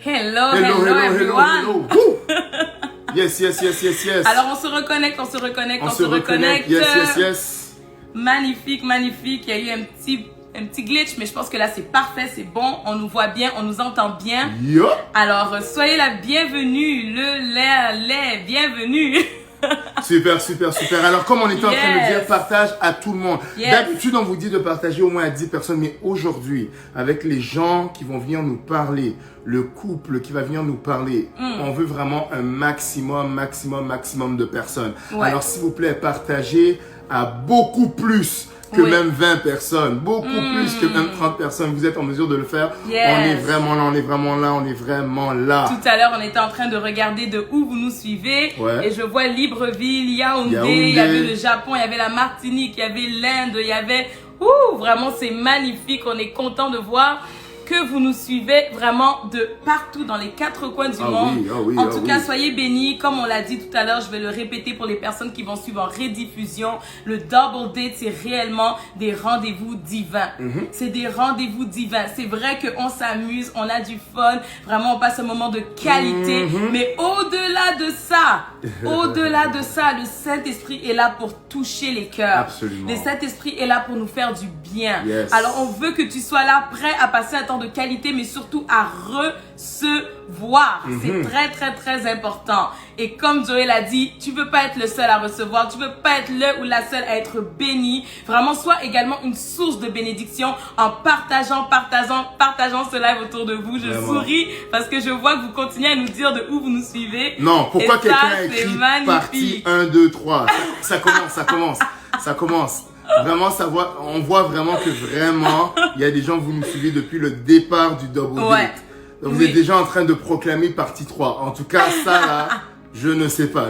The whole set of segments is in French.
Hello, everyone. Yes. Alors on se reconnecte. Yes. Magnifique. Il y a eu un petit glitch, mais je pense que là c'est parfait, c'est bon. On nous voit bien, on nous entend bien. Yo. Alors soyez la bienvenue, bienvenue. Super. Alors, comme on était en train de dire, partage à tout le monde. Yes. D'habitude, on vous dit de partager au moins à 10 personnes, mais aujourd'hui, avec les gens qui vont venir nous parler, le couple qui va venir nous parler, on veut vraiment un maximum de personnes. Ouais. Alors, s'il vous plaît, partagez à beaucoup plus que même 20 personnes, beaucoup plus que même 30 personnes. Vous êtes en mesure de le faire. Yes. On est vraiment là. Tout à l'heure, on était en train de regarder de où vous nous suivez. Ouais. Et je vois Libreville, Yaoundé, il y avait le Japon, il y avait la Martinique, il y avait l'Inde, il y avait... vraiment, c'est magnifique. On est content de voir que vous nous suivez vraiment de partout, dans les 4 coins du monde. En tout cas, soyez bénis. Comme on l'a dit tout à l'heure, je vais le répéter pour les personnes qui vont suivre en rediffusion. Le Double Date, c'est réellement des rendez-vous divins. C'est des rendez-vous divins. C'est vrai qu'on s'amuse, on a du fun. Vraiment, on passe un moment de qualité. Mais au-delà de ça, le Saint-Esprit est là pour toucher les cœurs. Absolument. Le Saint-Esprit est là pour nous faire du bien. Yes. Alors, on veut que tu sois là, prêt à passer un temps de qualité, mais surtout à recevoir. C'est très important. Et comme Joël a dit, tu veux pas être le seul à recevoir, tu veux pas être le ou la seule à être béni. Vraiment, sois également une source de bénédiction en partageant ce live autour de vous. Je souris parce que je vois que vous continuez à nous dire de où vous nous suivez. Non, pourquoi quelqu'un a écrit magnifique. partie 1, 2, 3 ça commence. Vraiment, on voit vraiment que il y a des gens que vous nous suivez depuis le départ du Double Date. Donc, vous êtes déjà en train de proclamer partie 3. En tout cas, ça là, je ne sais pas.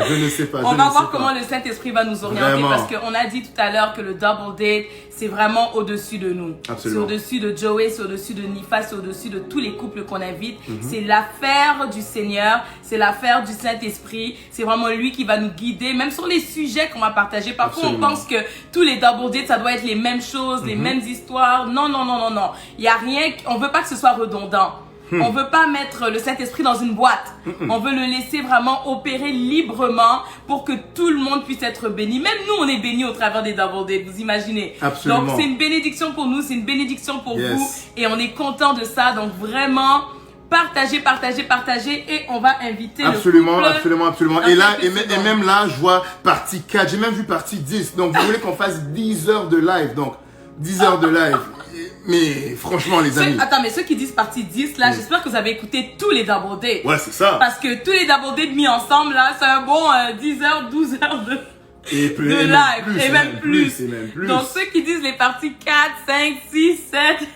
On va voir comment le Saint-Esprit va nous orienter parce qu'on a dit tout à l'heure que le Double Date, c'est vraiment au-dessus de nous. C'est au-dessus de Joey, c'est au-dessus de Nifa, c'est au-dessus de tous les couples qu'on invite. C'est l'affaire du Seigneur, c'est l'affaire du Saint-Esprit. C'est vraiment lui qui va nous guider, même sur les sujets qu'on va partager. Parfois, on pense que tous les Double Dates, ça doit être les mêmes choses, les mêmes histoires. Non. Il y a rien, on veut pas que ce soit redondant. On veut pas mettre le Saint-Esprit dans une boîte. On veut le laisser vraiment opérer librement pour que tout le monde puisse être béni. Même nous, on est bénis au travers des Double Dates, vous imaginez. Absolument. Donc, c'est une bénédiction pour nous, c'est une bénédiction pour vous. Et on est content de ça. Donc, vraiment, partagez. Et on va inviter absolument. Et là, et même même là, je vois partie 4. J'ai même vu partie 10. Donc, vous voulez qu'on fasse 10 heures de live. Donc, 10 heures de live. Mais franchement, les amis. Attends, mais ceux qui disent partie 10, là, j'espère que vous avez écouté tous les Double Dates. Ouais, c'est ça. Parce que tous les Double Dates mis ensemble, là, c'est un bon 10 heures, 12 heures de live. Et même plus. Donc, ceux qui disent les parties 4, 5, 6, 7...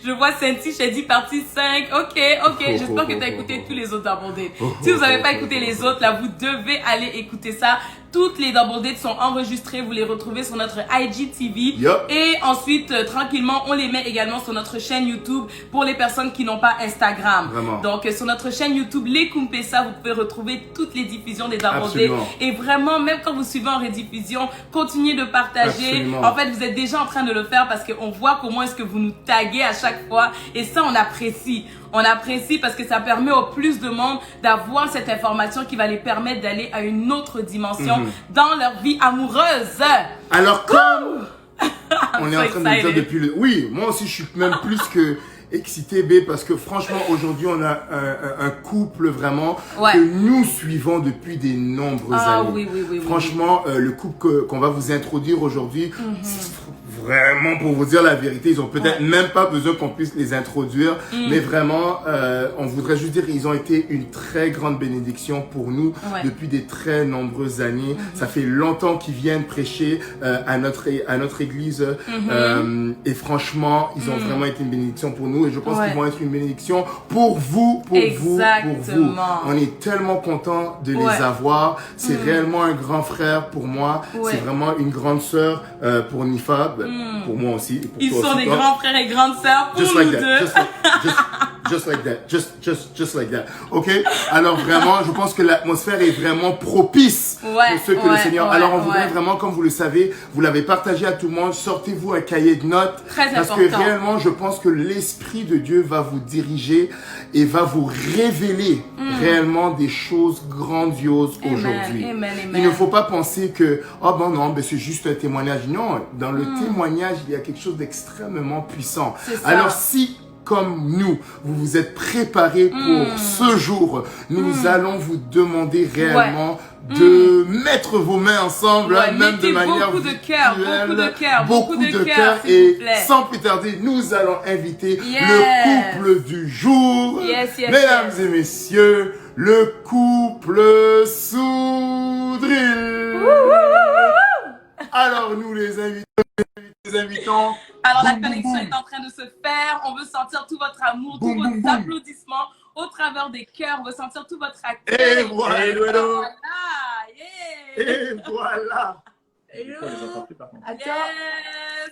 Je vois Cinti, j'ai dit partie 5. Ok. J'espère que tu as écouté tous les autres Double Dates. Si vous n'avez pas écouté les autres, là, vous devez aller écouter ça. Toutes les Double Dates sont enregistrées. Vous les retrouvez sur notre IGTV. Et ensuite, tranquillement, on les met également sur notre chaîne YouTube pour les personnes qui n'ont pas Instagram. Vraiment. Donc, sur notre chaîne YouTube, Les Kumpesa, vous pouvez retrouver toutes les diffusions des Double Dates. Et vraiment, même quand vous suivez en rediffusion, continuez de partager. En fait, vous êtes déjà en train de le faire parce qu'on voit comment est-ce que vous nous taguez à chaque fois. Et ça, on apprécie. On apprécie parce que ça permet au plus de monde d'avoir cette information qui va les permettre d'aller à une autre dimension dans leur vie amoureuse. Alors, comme on est en train de le dire depuis le... Oui, moi aussi, je suis même plus que excité, B, parce que franchement, aujourd'hui, on a un couple vraiment que nous suivons depuis des nombreuses années. Franchement, le couple qu'on va vous introduire aujourd'hui, vraiment, pour vous dire la vérité, ils ont peut-être même pas besoin qu'on puisse les introduire, mais vraiment, on voudrait juste dire qu'ils ont été une très grande bénédiction pour nous depuis des très nombreuses années. Ça fait longtemps qu'ils viennent prêcher à notre église et franchement, ils ont vraiment été une bénédiction pour nous et je pense qu'ils vont être une bénédiction pour vous, pour vous. On est tellement contents de les avoir. C'est réellement un grand frère pour moi. C'est vraiment une grande sœur pour Nifa. Pour moi aussi. Et pour Ils toi sont aussi, des toi. grands frères et grandes sœurs pour Just nous like deux. that. Just like that. Just like that. OK? Alors vraiment, je pense que l'atmosphère est vraiment propice pour ceux que le Seigneur... Alors on voudrait vraiment, comme vous le savez, vous l'avez partagé à tout le monde, sortez-vous un cahier de notes. Très parce important. Que réellement, je pense que l'Esprit de Dieu va vous diriger et va vous révéler réellement des choses grandioses aujourd'hui. Il ne faut pas penser que, oh ben non, ben c'est juste un témoignage. Non, dans le témoignage, il y a quelque chose d'extrêmement puissant. Alors si, comme nous, vous vous êtes préparés pour ce jour, nous allons vous demander réellement de mettre vos mains ensemble, même de manière beaucoup de cœur, beaucoup de cœur, et sans plus tarder, nous allons inviter le couple du jour, mesdames et messieurs, le couple Soudril. Alors nous les invitons. Alors la connexion est en train de se faire. On veut sentir tout votre amour, tous vos applaudissements au travers des cœurs. On veut sentir tout votre accueil. Et voilà. Et voilà. Hello. Yes.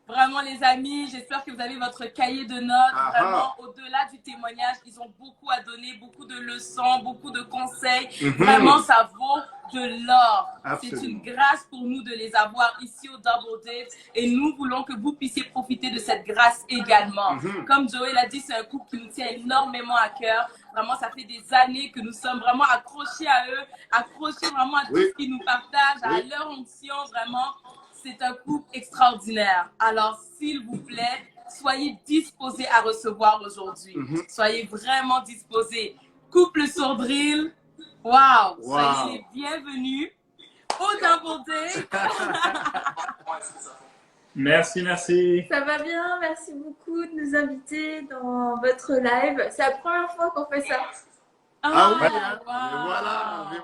Vraiment les amis, j'espère que vous avez votre cahier de notes. Vraiment, au-delà du témoignage, ils ont beaucoup à donner, beaucoup de leçons, beaucoup de conseils. Vraiment, ça vaut de l'or. C'est une grâce pour nous de les avoir ici au Double Date. Et nous voulons que vous puissiez profiter de cette grâce également. Comme Joey l'a dit, c'est un couple qui nous tient énormément à cœur. Vraiment, ça fait des années que nous sommes vraiment accrochés à eux, accrochés vraiment à tout ce qu'ils nous partagent, à leur onction, vraiment. C'est un couple extraordinaire. Alors, s'il vous plaît, soyez disposés à recevoir aujourd'hui. Soyez vraiment disposés. Couple Soudril, soyez les bienvenus au Double Date. Merci, merci. Ça va bien, merci beaucoup de nous inviter dans votre live. C'est la première fois qu'on fait ça. Mais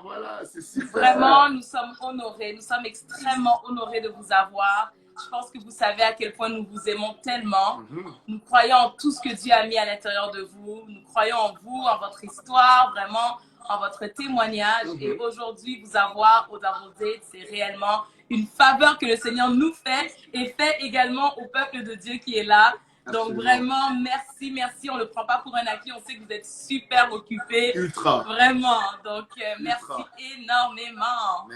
voilà, c'est super. Vraiment, nous sommes honorés, nous sommes extrêmement honorés de vous avoir. Je pense que vous savez à quel point nous vous aimons tellement. Nous croyons en tout ce que Dieu a mis à l'intérieur de vous. Nous croyons en vous, en votre histoire, vraiment en votre témoignage. Et aujourd'hui, vous avoir au Double Date, c'est réellement une faveur que le Seigneur nous fait et fait également au peuple de Dieu qui est là. Donc vraiment, merci. On ne le prend pas pour un acquis. On sait que vous êtes super occupés. Ultra. Vraiment. Donc, merci énormément.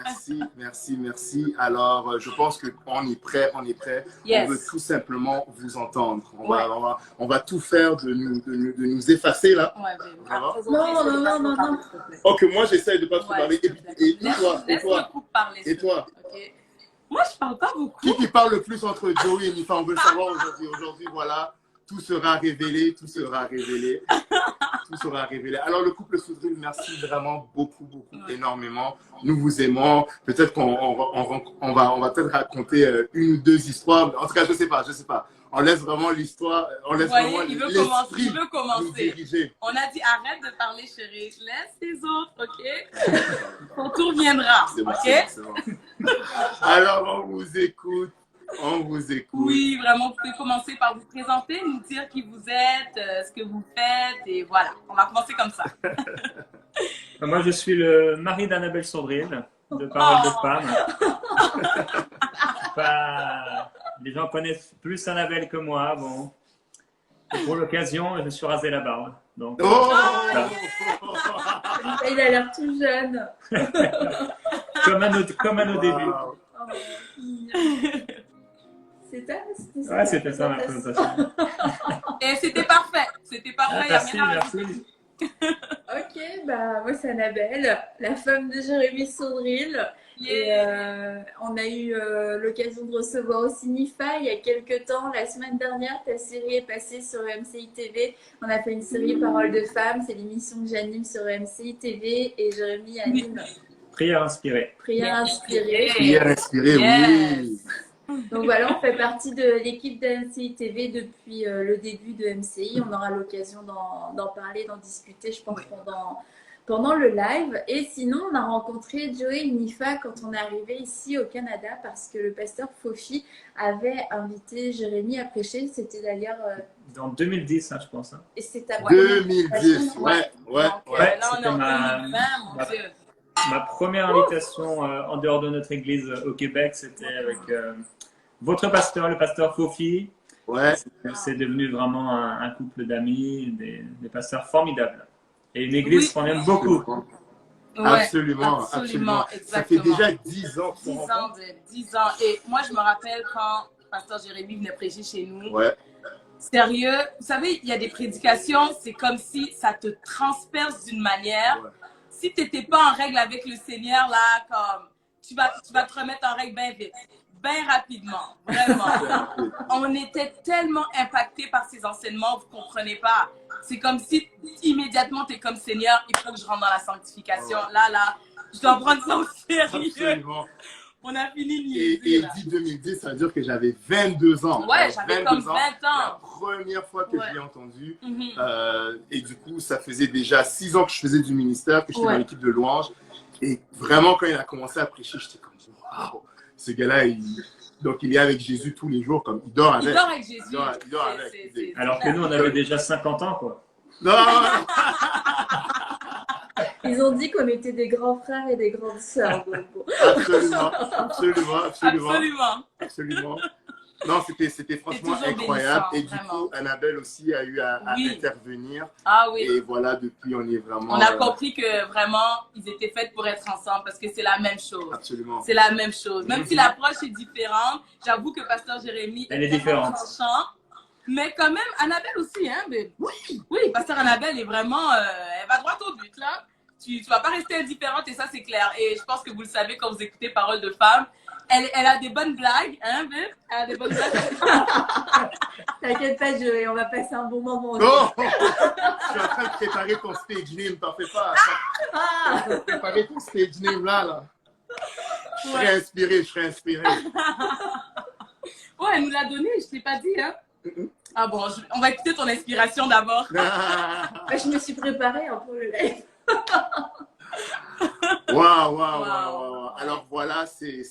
Merci. Alors, je pense qu'on est prêt. On veut tout simplement vous entendre. On va tout faire de nous effacer là. Non. Ok, moi j'essaye de pas trop parler. Et toi? Okay. Moi, je parle pas beaucoup. Qui parle le plus entre Joey et Nifa? On veut le savoir aujourd'hui. Aujourd'hui, voilà, tout sera révélé. Alors, le couple Soudril, merci vraiment beaucoup, énormément. Nous vous aimons. Peut-être qu'on va peut-être raconter une ou deux histoires. En tout cas, je sais pas. On laisse vraiment l'histoire, il veut commencer. On a dit arrête de parler, chérie. Laisse les autres, ok? Ton tour viendra, c'est bon. Alors, on vous écoute. Oui, vraiment, vous pouvez commencer par vous présenter, nous dire qui vous êtes, ce que vous faites, et voilà. On va commencer comme ça. Moi, je suis le mari d'Annabelle Soudril, de Parole de Femme. Les gens connaissent plus Annabelle que moi, bon. Et pour l'occasion, je me suis rasé la barbe. Donc, il a l'air tout jeune. comme à nos débuts. C'était ça ma présentation. Et c'était parfait. Merci. Ok, moi c'est Annabelle, la femme de Jérémy Soudril. Et on a eu l'occasion de recevoir aussi Nifa il y a quelques temps. La semaine dernière, ta série est passée sur MCI TV. On a fait une série Parole de Femmes. C'est l'émission que j'anime sur MCI TV et Jérémy anime Prière inspirée. Prière inspirée, oui. Donc voilà, on fait partie de l'équipe de MCI TV depuis le début de MCI. On aura l'occasion d'en parler, d'en discuter, je pense, pendant le live. Et sinon, on a rencontré Joey et Nifa quand on est arrivé ici au Canada parce que le pasteur Fofi avait invité Jérémy à prêcher. C'était d'ailleurs... en 2010, je pense. Et c'est ta 2010, ouais. C'était ma première invitation en dehors de notre église au Québec. C'était avec votre pasteur, le pasteur Fofi. Ouais. C'est devenu vraiment un couple d'amis, des pasteurs formidables. Et une église qu'on aime beaucoup. Ouais, absolument. Ça fait déjà 10 ans. 10 ans. Et moi, je me rappelle quand Pasteur Jérémy venait prêcher chez nous. Ouais. Sérieux, vous savez, il y a des prédications, c'est comme si ça te transperce d'une manière. Ouais. Si tu n'étais pas en règle avec le Seigneur, là, comme tu vas te remettre en règle bien vite, bien rapidement, vraiment. On était tellement impactés par ces enseignements, vous ne comprenez pas. C'est comme si immédiatement tu es comme Seigneur, il faut que je rentre dans la sanctification. Ouais. Là, je dois prendre ça au sérieux. Absolument. On a fini et dit 2010, ça veut dire que j'avais 22 ans. Ouais, j'avais comme 20 ans. La première fois que je l'ai entendu. Et du coup, ça faisait déjà 6 ans que je faisais du ministère, que j'étais dans l'équipe de louange. Et vraiment, quand il a commencé à prêcher, j'étais comme, waouh, ce gars-là, donc il est avec Jésus tous les jours, comme il dort avec. Il dort avec Jésus. Il dort avec. Alors que nous, on avait déjà 50 ans, quoi. Non. Ils ont dit qu'on était des grands frères et des grandes sœurs. Absolument. Non, c'était franchement incroyable. Et du coup, Annabelle aussi a eu à intervenir. Ah oui. Et voilà, depuis, on est vraiment... On a compris que vraiment, ils étaient faits pour être ensemble parce que c'est la même chose. Absolument. C'est la même chose. Même si l'approche est différente, j'avoue que Pasteur Jérémy est différente. Mais quand même, Annabelle aussi, hein. Mais... Oui, Pasteur Annabelle est vraiment... elle va droit au but, là. Tu vas pas rester indifférente et ça, c'est clair. Et je pense que vous le savez quand vous écoutez Paroles de femmes. Elle a des bonnes blagues, hein, Bill? Elle a des bonnes blagues. T'inquiète pas, Joey, on va passer un bon moment. Oh, je suis en train de préparer ton stage name, t'en fais pas. Je suis en train de préparer ton stage name là. Je serais inspiré. Ouais, elle nous l'a donné, je t'ai pas dit, hein? Ah bon, on va écouter ton inspiration d'abord. Je me suis préparée pour le live. Waouh. Alors voilà, c'est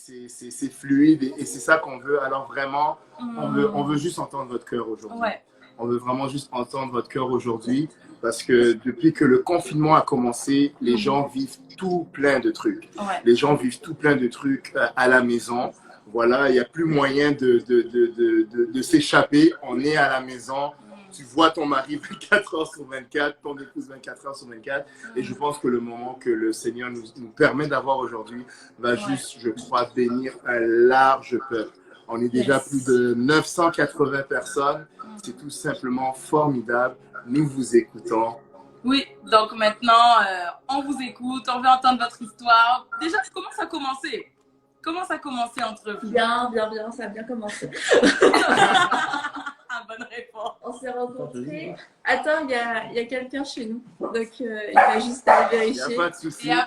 fluide et c'est ça qu'on veut. Alors vraiment, on veut juste entendre votre cœur aujourd'hui. Ouais. On veut vraiment juste entendre votre cœur aujourd'hui parce que depuis que le confinement a commencé, les gens vivent tout plein de trucs. Ouais. Les gens vivent tout plein de trucs à la maison. Voilà, il n'y a plus moyen de s'échapper. On est à la maison. Tu vois ton mari 24 heures sur 24, ton épouse 24 heures sur 24. Et je pense que le moment que le Seigneur nous permet d'avoir aujourd'hui va juste, je crois, bénir un large peuple. On est déjà plus de 980 personnes. C'est tout simplement formidable. Nous vous écoutons. Oui, donc maintenant, on vous écoute. On veut entendre votre histoire. Déjà, comment ça a commencé? Comment ça a commencé entre vous? Bien, ça a bien commencé. Bonne réponse. On s'est rencontrés. Attends, il y a quelqu'un chez nous. Donc, il va juste aller vérifier. Il n'y a pas de souci. Il n'y a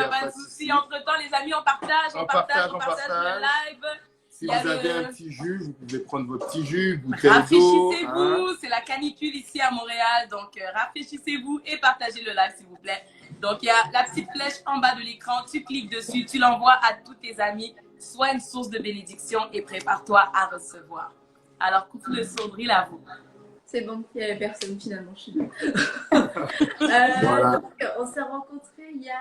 pas de souci. Entre-temps, les amis, on partage le live. Si vous avez un petit jus, vous pouvez prendre votre petit jus, bouteille d'eau. Rafraîchissez-vous. C'est la canicule ici à Montréal. Donc, rafraîchissez-vous et partagez le live, s'il vous plaît. Donc, il y a la petite flèche en bas de l'écran. Tu cliques dessus, tu l'envoies à tous tes amis. Sois une source de bénédiction et prépare-toi à recevoir. Alors, coucou le Sondril à vous. C'est bon, il n'y avait personne finalement chez nous. Voilà. Donc, on s'est rencontrés il y a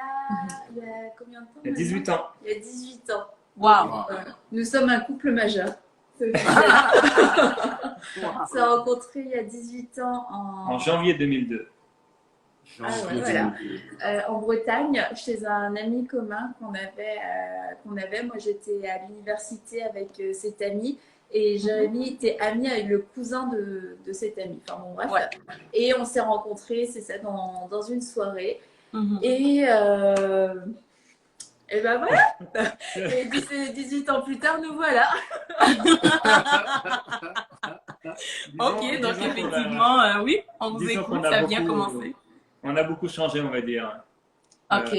combien de temps? Il y a 18 ans. Il y a 18 ans. Waouh. Nous sommes un couple majeur. On s'est rencontrés il y a 18 ans en janvier 2002. En Bretagne, chez un ami commun qu'on avait. Moi, j'étais à l'université avec cet ami. Et Jérémy était ami avec le cousin de cet ami. Enfin bon, bref. Ouais. Et on s'est rencontrés, c'est ça, dans une soirée. Et ben voilà. Et 18 ans plus tard, nous voilà. Ok, donc effectivement, oui, on vous écoute, ça a bien commencé. On a beaucoup changé, on va dire. Ok.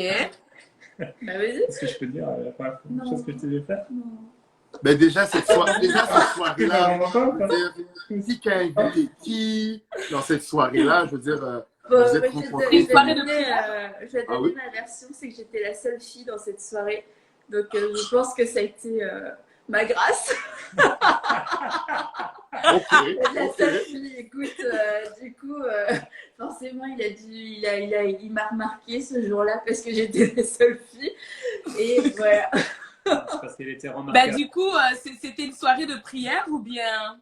Bah vas-y. Est-ce que je peux dire la première chose que je t'ai fait? Non. Ben déjà cette soirée-là, qui a invité qui dans cette soirée-là, je veux dire, vous êtes rencontrés. Je vais donner ma version, c'est que j'étais la seule fille dans cette soirée, donc je pense que ça a été ma grâce. La seule fille, écoute, du coup, forcément, il m'a remarqué ce jour-là parce que j'étais la seule fille, et voilà. Parce qu'elle était remarquable. Bah, du coup, c'était une soirée de prière ou bien?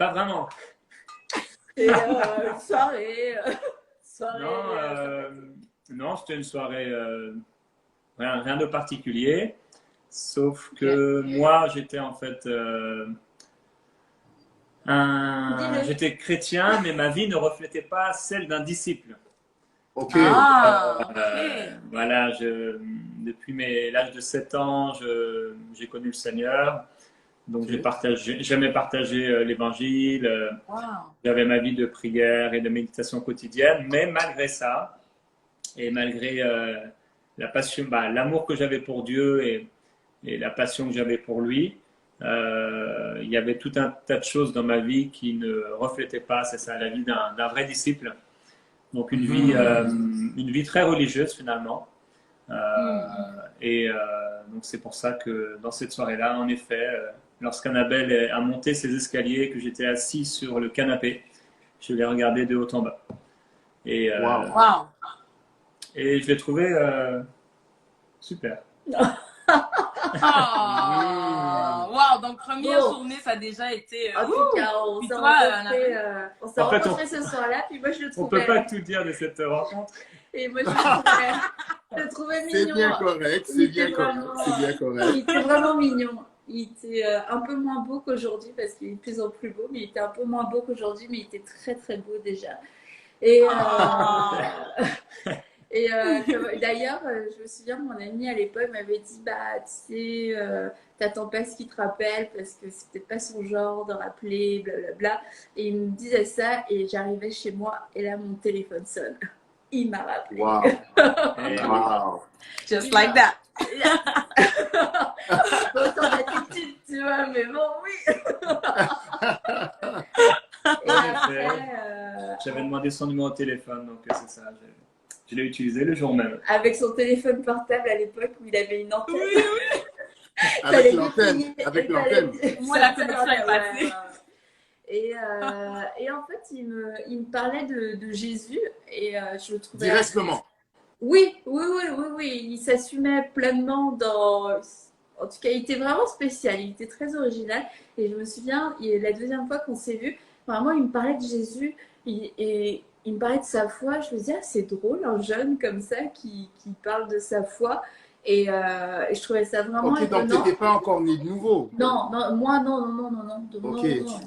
Pas vraiment. Et soirée. Non, c'était une soirée, rien de particulier. Sauf que moi, j'étais en fait j'étais chrétien, mais ma vie ne reflétait pas celle d'un disciple. Ok. Voilà, depuis l'âge de 7 ans, j'ai connu le Seigneur. Donc, j'ai jamais partagé l'évangile. J'avais ma vie de prière et de méditation quotidienne. Mais malgré ça, et malgré la passion, l'amour que j'avais pour Dieu et la passion que j'avais pour lui, il y avait tout un tas de choses dans ma vie qui ne reflétaient pas, c'est ça, la vie d'un vrai disciple. Donc une vie très religieuse finalement. Donc c'est pour ça que dans cette soirée-là, en effet, lorsqu'Annabelle a monté ses escaliers, que j'étais assis sur le canapé, je l'ai regardé de haut en bas. Et je l'ai trouvé super. Wow, donc première journée, ça a déjà été. En tout cas, on s'est rencontrés ce soir-là, puis moi je le trouvais. On peut pas tout dire de cette rencontre. Et moi je le trouvais mignon. C'est bien correct, c'est bien correct. Il était vraiment mignon. Il était un peu moins beau qu'aujourd'hui parce qu'il est de plus en plus beau, mais il était un peu moins beau qu'aujourd'hui, mais il était très très beau déjà. Et d'ailleurs, je me souviens, mon ami à l'époque m'avait dit, tu sais, t'attends pas ce qu'il te rappelle parce que c'est peut-être pas son genre de rappeler, blablabla. Et il me disait ça et j'arrivais chez moi et là, mon téléphone sonne. Il m'a rappelé. Wow. Just like that. Autant d'attitude, tu vois, mais bon, oui. Et après, j'avais demandé son numéro de téléphone, donc c'est ça. Je l'ai utilisé le jour même. Avec son téléphone portable à l'époque où il avait une antenne. Oui. Avec l'antenne. Moi, la connexion est passée. Et en fait, il me parlait de Jésus et je le trouvais... Directement. Oui. Il s'assumait pleinement dans... En tout cas, il était vraiment spécial, il était très original. Et je me souviens, la deuxième fois qu'on s'est vu, vraiment, il me parlait de Jésus et il me parlait de sa foi. Je me disais, c'est drôle, un jeune comme ça qui parle de sa foi. Et je trouvais ça vraiment étonnant. Donc tu n'étais pas encore né de nouveau? Non, moi, non. Ok. Non.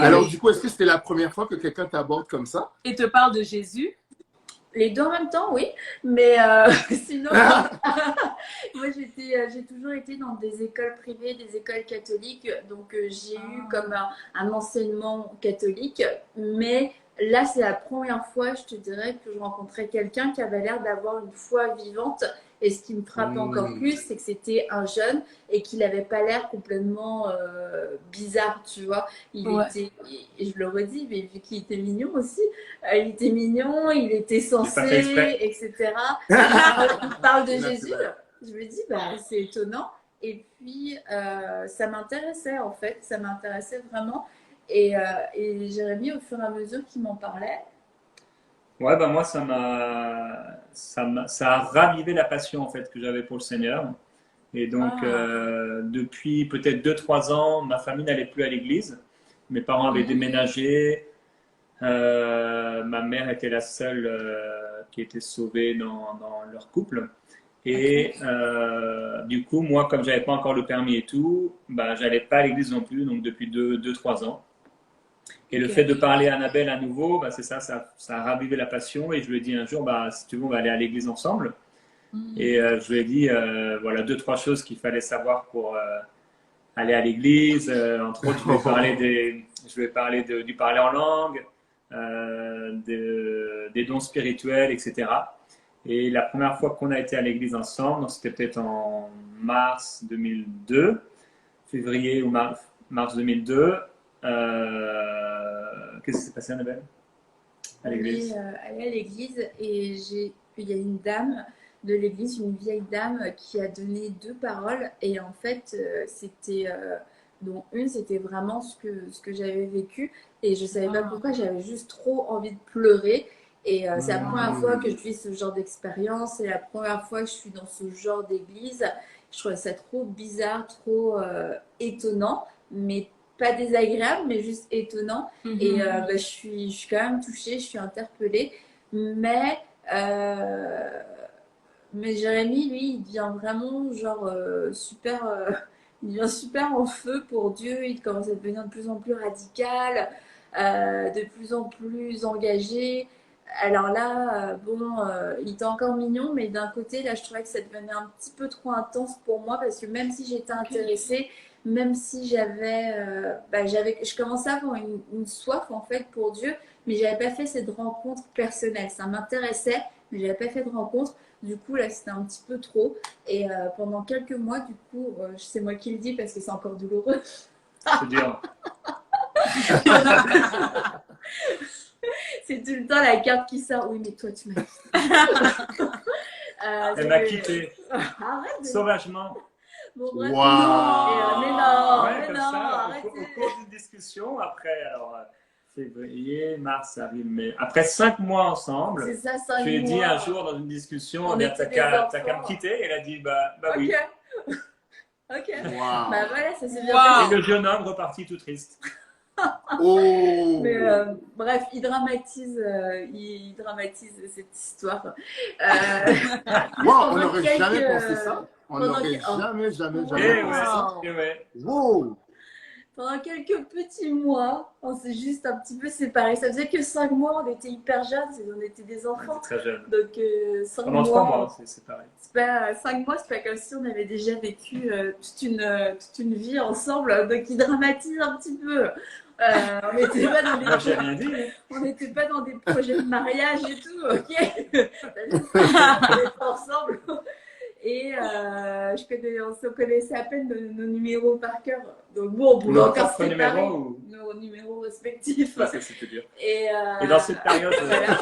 Alors, du coup, est-ce que c'était la première fois que quelqu'un t'aborde comme ça? Et te parle de Jésus? Les deux en même temps, oui. Mais sinon, moi, j'ai toujours été dans des écoles privées, des écoles catholiques. Donc, j'ai eu comme un enseignement catholique. Mais là, c'est la première fois, je te dirais, que je rencontrais quelqu'un qui avait l'air d'avoir une foi vivante. Et ce qui me frappait encore plus, c'est que c'était un jeune et qu'il n'avait pas l'air complètement bizarre, tu vois. Était, et je le redis, mais vu qu'il était mignon aussi, il était mignon, il était sensé, etc. Il parle de Jésus. Je me dis, c'est étonnant. Et puis, ça m'intéressait en fait, ça m'intéressait vraiment. Et Jérémy, au fur et à mesure qu'il m'en parlait, ouais, moi, ça a ravivé la passion en fait que j'avais pour le Seigneur. Et donc, depuis peut-être 2-3 ans, ma famille n'allait plus à l'église. Mes parents avaient déménagé. Ma mère était la seule qui était sauvée dans leur couple. Et du coup, moi, comme j'avais pas encore le permis et tout, j'allais pas à l'église non plus. Donc, depuis 2-3 ans. Et le fait de parler à Annabelle à nouveau, c'est ça a ravivé la passion. Et je lui ai dit un jour, si tu veux, on va aller à l'église ensemble. Et je lui ai dit, voilà, 2-3 choses qu'il fallait savoir pour aller à l'église. Entre autres, je vais parler du parler en langue, des dons spirituels, etc. Et la première fois qu'on a été à l'église ensemble, c'était peut-être en mars 2002, février ou mars 2002. Qu'est-ce qui s'est passé, Annabelle? À l'église. Aller à l'église et il y a une dame de l'église, une vieille dame qui a donné 2 paroles et en fait c'était dont une c'était vraiment ce que j'avais vécu et je savais pas pourquoi, j'avais juste trop envie de pleurer et c'est la première fois que je vis ce genre d'expérience, c'est la première fois que je suis dans ce genre d'église. Je trouvais ça trop bizarre, trop étonnant, mais pas désagréable, mais juste étonnant. Et je suis quand même touchée, je suis interpellée. Mais Jérémy, lui, il devient vraiment genre il devient super en feu pour Dieu. Il commence à devenir de plus en plus radical, de plus en plus engagé. Alors là, il était encore mignon, mais d'un côté, là, je trouvais que ça devenait un petit peu trop intense pour moi parce que même si j'étais intéressée, même si je commençais à avoir une soif en fait pour Dieu, mais j'avais pas fait cette rencontre personnelle. Ça m'intéressait, mais j'avais pas fait de rencontre. Du coup, là, c'était un petit peu trop. Et pendant quelques mois, du coup, c'est moi qui le dis parce que c'est encore douloureux. C'est dur. C'est tout le temps la carte qui sort. Oui, mais toi, tu m'as Elle m'a quitté. Arrête. Sauvagement. Bon, bref. Wow. Mais non, Ouais, mais comme non, ça, arrêtez. au cours d'une discussion, après, alors, février, mars, avril, mai. Après 5 mois ensemble, C'est ça, 5 je lui ai dit mois. un jour dans une discussion, On était t'as des qu'à enfants. me quitter. Elle a dit, bah oui. Ok. Wow. Bah voilà, ça s'est bien Wow. passé. Et le jeune homme repartit tout triste. Oh. Mais bref, il dramatise cette histoire. Wow, on pendant n'aurait quelques- jamais pensé ça. On pendant n'aurait que- jamais Et pensé ça. ouais. Wow. Pendant quelques petits mois, on s'est juste un petit peu séparés. Ça faisait que 5 mois, on était hyper jeunes, on était des On enfants. était très jeune. Donc 5 Pendant mois. 3 mois, c'est pareil. C'est pas 5 mois, c'est pas comme si on avait déjà vécu toute une vie ensemble. Donc il dramatise un petit peu. On n'était pas dans des Moi, j'ai rien dit. on n'était pas dans des projets de mariage et tout, ok. On était ensemble. Et on se connaissait à peine nos numéros par cœur. Donc bon, on pouvait Nos encore propres se séparer numéros ou... nos numéros respectifs. Ça, c'était dur. Et dans cette période, voilà.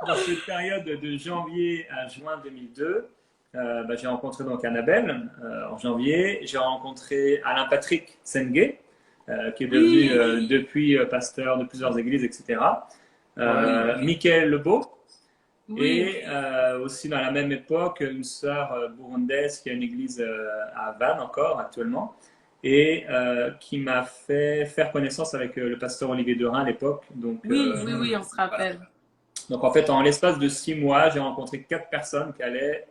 dans cette période de janvier à juin 2002, j'ai rencontré donc Annabelle en janvier. J'ai rencontré Alain Patrick Sengue, qui est devenu depuis pasteur de plusieurs églises, etc. Michael Lebeau. Oui. Et aussi dans la même époque, une sœur burundaise qui a une église à Vannes encore actuellement et qui m'a fait faire connaissance avec le pasteur Olivier Derain à l'époque. Donc, Oui, on se rappelle. Voilà. Donc en fait, en l'espace de 6 mois, j'ai rencontré 4 personnes qui allaient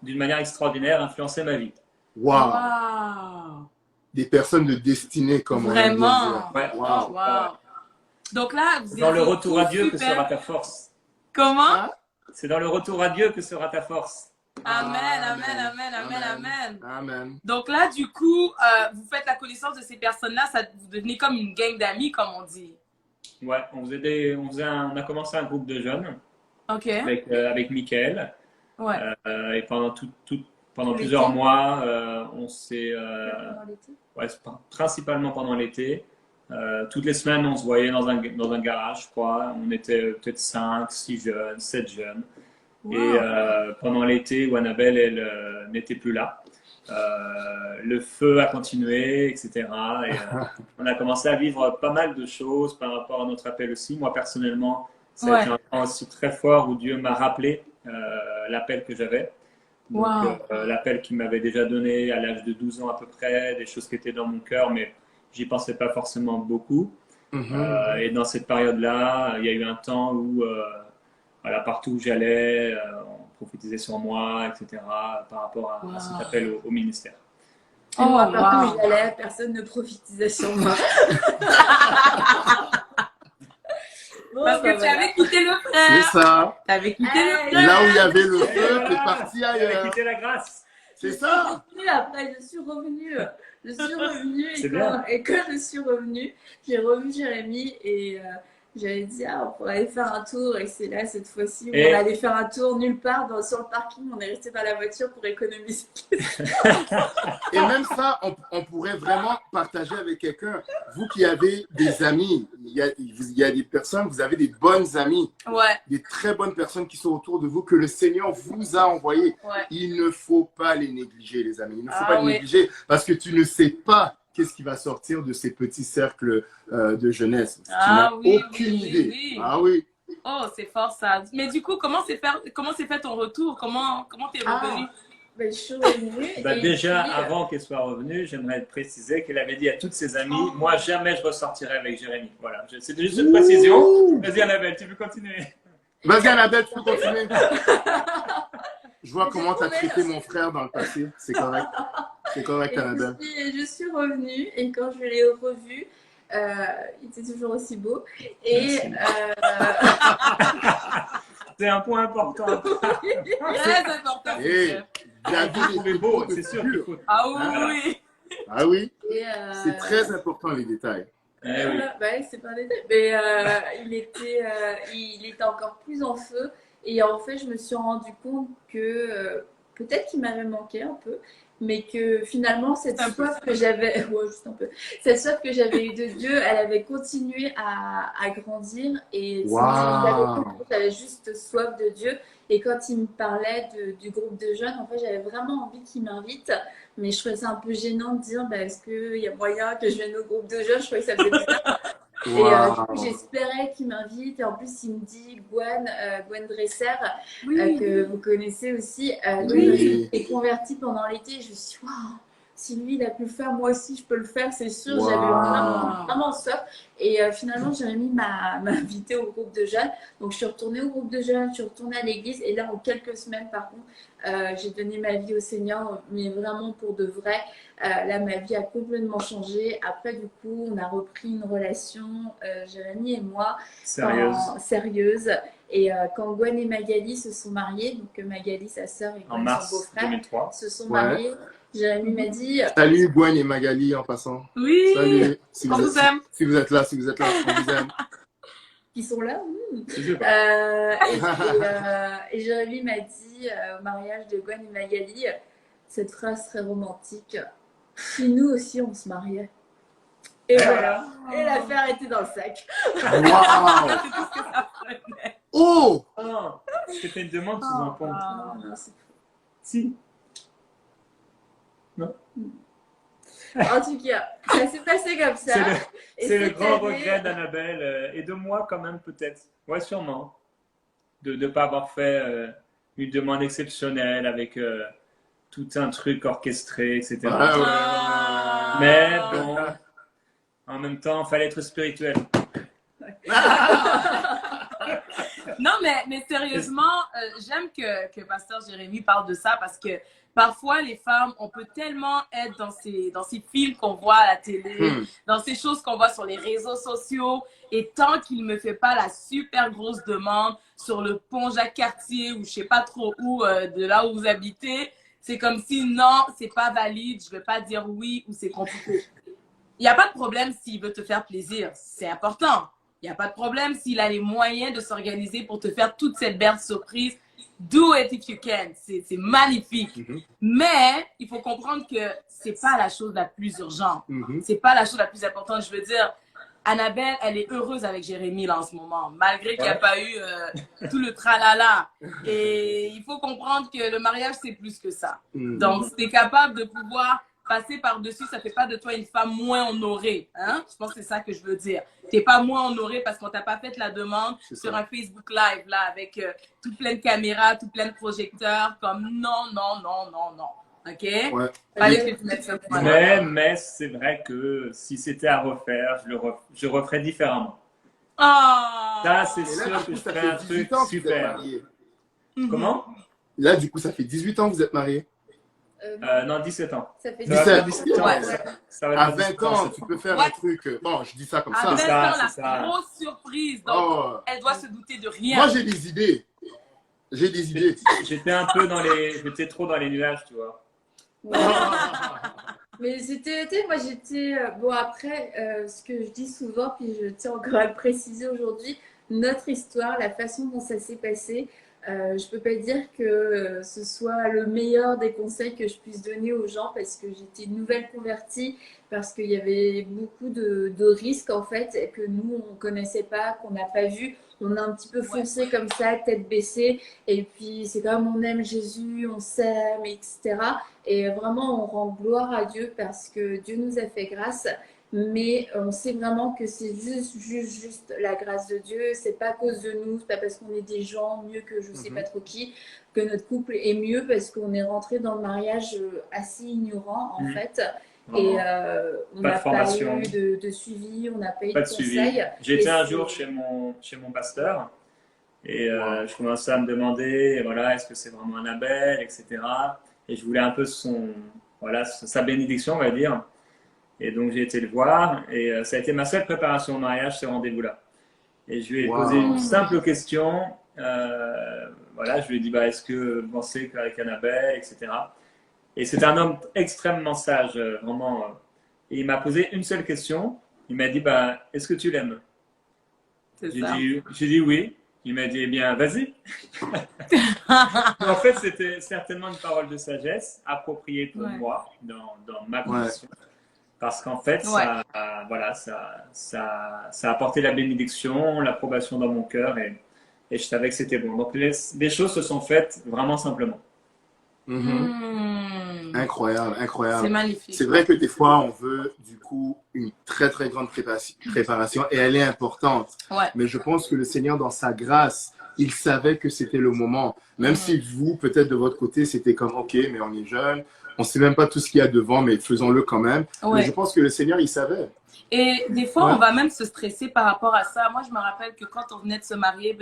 d'une manière extraordinaire influencer ma vie. Wow. Wow. Des personnes de destinée comme Vraiment. on aime bien dire. Ouais. Wow. Wow. Donc là, vous Dans le étiez retour à tous Dieu que super. sera ta force. Comment? C'est dans le retour à Dieu que sera ta force. Amen, amen, amen, amen, amen. Amen. Donc là, du coup, vous faites la connaissance de ces personnes-là, vous devenez comme une gang d'amis, comme on dit. Ouais, on a commencé un groupe de jeunes OK. avec Mickaël. Ouais. Et pendant Tout plusieurs l'été. mois, on s'est Pendant l'été. principalement pendant l'été. Toutes les semaines, on se voyait dans un garage, je crois. On était peut-être 5, 6 jeunes, 7 jeunes. Wow. Et pendant l'été où Annabelle, elle n'était plus là, le feu a continué, etc. Et on a commencé à vivre pas mal de choses par rapport à notre appel aussi. Moi, personnellement, ça a été un temps aussi très fort où Dieu m'a rappelé l'appel que j'avais. Donc, l'appel qu'il m'avait déjà donné à l'âge de 12 ans à peu près, des choses qui étaient dans mon cœur, mais j'y pensais pas forcément beaucoup. Et dans cette période-là, il y a eu un temps où, voilà, partout où j'allais, on prophétisait sur moi, etc., par rapport à cet appel au ministère. Et moi, partout où j'allais, personne ne prophétisait sur moi. Parce que tu avais quitté le frère. C'est ça. Tu avais quitté le frère. Là où il y avait le feu, t'es parti J'avais ailleurs. quitté la grâce. C'est ça. Après, je suis revenue. C'est bien. Et quand je suis revenue, j'ai revu Jérémy et j'avais dit, on pourrait aller faire un tour. Et c'est là, cette fois-ci, où on allait faire un tour nulle part sur le parking. On est resté par la voiture pour économiser. Et même ça, on pourrait vraiment partager avec quelqu'un. Vous qui avez des amis, il y a des personnes, vous avez des bonnes amies, des très bonnes personnes qui sont autour de vous, que le Seigneur vous a envoyées. Il ne faut pas les négliger, les amis. Il ne faut pas les négliger parce que tu ne sais pas qu'est-ce qui va sortir de ces petits cercles de jeunesse. Tu n'as aucune idée. Oui. Ah oui. Oh, c'est fort ça. Mais du coup, comment s'est fait ton retour? Comment t'es revenu? je suis revenue. Déjà, avant qu'elle soit revenue, j'aimerais préciser qu'elle avait dit à toutes ses amies, moi jamais je ressortirai avec Jérémy. Voilà, c'est juste une précision. Vas-y Annabelle, tu peux continuer. Vas-y Annabelle, tu peux continuer. Je vois comment tu as traité mon frère dans le passé. C'est correct. C'est correct, Annabelle. Je suis revenue et quand je l'ai revu, il était toujours aussi beau. Et c'est un point important. Très important. Il est beau, c'est sûr qu'il faut. Ah oui. Ah oui. C'est très important les détails. C'est pas un détail. Mais il était encore plus en feu. Et en fait, je me suis rendu compte que peut-être qu'il m'avait manqué un peu, mais que finalement, cette soif que j'avais, juste un peu, cette soif que j'avais eue de Dieu, elle avait continué à grandir. Et j'avais juste soif de Dieu. Et quand il me parlait du groupe de jeunes, en fait, j'avais vraiment envie qu'il m'invite. Mais je trouvais ça un peu gênant de dire, est-ce qu'il y a moyen que je vienne au groupe de jeunes? Je trouvais que ça faisait bizarre. Et j'espérais qu'il m'invite. Et en plus, il me dit Gwen Dresser, que vous connaissez aussi, qui est convertie pendant l'été. Je me suis dit, waouh, si lui, il a pu le faire, moi aussi, je peux le faire, c'est sûr. J'avais vraiment soif. Et finalement, Jérémy m'a invité au groupe de jeunes. Donc, je suis retournée au groupe de jeunes, je suis retournée à l'église. Et là, en quelques semaines, par contre, j'ai donné ma vie au Seigneur, mais vraiment pour de vrai. Là, ma vie a complètement changé. Après, du coup, on a repris une relation, Jérémy et moi, sérieuse. Et quand Gwen et Magali se sont mariés, donc Magali, sa sœur, et Gwen, son beau-frère, se sont mariés, Jérémy m'a dit... Salut Gwen et Magali en passant. Oui. Salut. On vous aime. Si vous êtes là, on vous aime. Qui sont là. Et Jérémy m'a dit au mariage de Gwen et Magali, cette phrase très romantique, si nous aussi on se mariait. Et voilà. Et l'affaire était dans le sac. Waouh. C'est tout ce que ça prenait. Oh. C'était une demande sous un pont. Non, c'est fou. Si. Non. En tout cas, ça s'est passé comme ça. C'est le grand regret d'Annabelle et de moi quand même peut-être. Ouais, sûrement. De ne pas avoir fait une demande exceptionnelle avec tout un truc orchestré, etc. Mais bon, en même temps, il fallait être spirituel. Non, mais sérieusement, j'aime que Pasteur Jérémy parle de ça parce que parfois, les femmes, on peut tellement être dans ces films qu'on voit à la télé, dans ces choses qu'on voit sur les réseaux sociaux. Et tant qu'il ne me fait pas la super grosse demande sur le pont Jacques-Cartier ou je ne sais pas trop où, de là où vous habitez, c'est comme si non, c'est pas valide, je ne vais pas dire oui ou c'est compliqué. Il n'y a pas de problème s'il veut te faire plaisir, c'est important. Il n'y a pas de problème s'il a les moyens de s'organiser pour te faire toute cette belle surprise. Do it if you can. C'est magnifique. Mais il faut comprendre que c'est pas la chose la plus urgente. C'est pas la chose la plus importante. Je veux dire, Annabelle, elle est heureuse avec Jérémy là en ce moment, malgré qu'il n'y a pas eu tout le tralala. Et il faut comprendre que le mariage, c'est plus que ça. Donc, si tu es capable de pouvoir passer par-dessus, ça ne fait pas de toi une femme moins honorée. Hein? Je pense que c'est ça que je veux dire. Tu n'es pas moins honorée parce qu'on t'a pas fait la demande sur un Facebook Live là, avec tout plein de caméras, tout plein de projecteurs. Comme non. OK? Ouais. Fallait que tu mettes ça pour Mais c'est vrai que si c'était à refaire, je referais différemment. Ça, c'est sûr que je ferais un truc super. Comment? Là, du coup, ça fait 18 ans que vous êtes mariés. Non, 17 ans. Ça fait 17 ans. Ça va à 20 ans, tu peux faire un truc. Bon, je dis ça comme ça. À 20 ans, la grosse surprise. Donc, elle doit se douter de rien. Moi, j'ai des idées. J'étais trop dans les nuages, tu vois. Mais moi j'étais, bon après, ce que je dis souvent, puis je tiens encore à le préciser aujourd'hui, notre histoire, la façon dont ça s'est passé, je peux pas dire que ce soit le meilleur des conseils que je puisse donner aux gens parce que j'étais une nouvelle convertie, parce qu'il y avait beaucoup de risques en fait que nous on connaissait pas, qu'on n'a pas vu. On a un petit peu foncé comme ça, tête baissée, et puis c'est comme on aime Jésus, on s'aime, etc. Et vraiment on rend gloire à Dieu parce que Dieu nous a fait grâce. mais on sait vraiment que c'est juste la grâce de Dieu. C'est pas à cause de nous, c'est pas parce qu'on est des gens mieux que je sais pas trop qui, que notre couple est mieux, parce qu'on est rentré dans le mariage assez ignorant en fait. Et on n'a pas eu de suivi, on n'a pas eu de conseils. J'étais un jour chez mon pasteur et je commençais à me demander, voilà, est-ce que c'est vraiment Annabelle, etc. Et je voulais un peu sa bénédiction, on va dire. Et donc j'ai été le voir et ça a été ma seule préparation au mariage, ce rendez-vous-là. Et je lui ai posé une simple question. Voilà, je lui ai dit, est-ce que vous pensez qu'avec Annabelle, etc. Et c'est un homme extrêmement sage, vraiment. Et il m'a posé une seule question. Il m'a dit, est-ce que tu l'aimes? J'ai dit oui. Il m'a dit, eh bien, vas-y. En fait, c'était certainement une parole de sagesse appropriée pour moi dans ma condition. Parce qu'en fait, ça a apporté la bénédiction, l'approbation dans mon cœur et je savais que c'était bon. Donc, les choses se sont faites vraiment simplement. Incroyable, incroyable. C'est magnifique. C'est vrai que des fois, on veut du coup une très très grande préparation et elle est importante. Mais je pense que le Seigneur, dans sa grâce, il savait que c'était le moment. Même si vous, peut-être de votre côté, c'était comme, ok, mais on est jeune, on ne sait même pas tout ce qu'il y a devant, mais faisons-le quand même. Mais je pense que le Seigneur, il savait. Et des fois, on va même se stresser par rapport à ça. Moi, je me rappelle que quand on venait de se marier,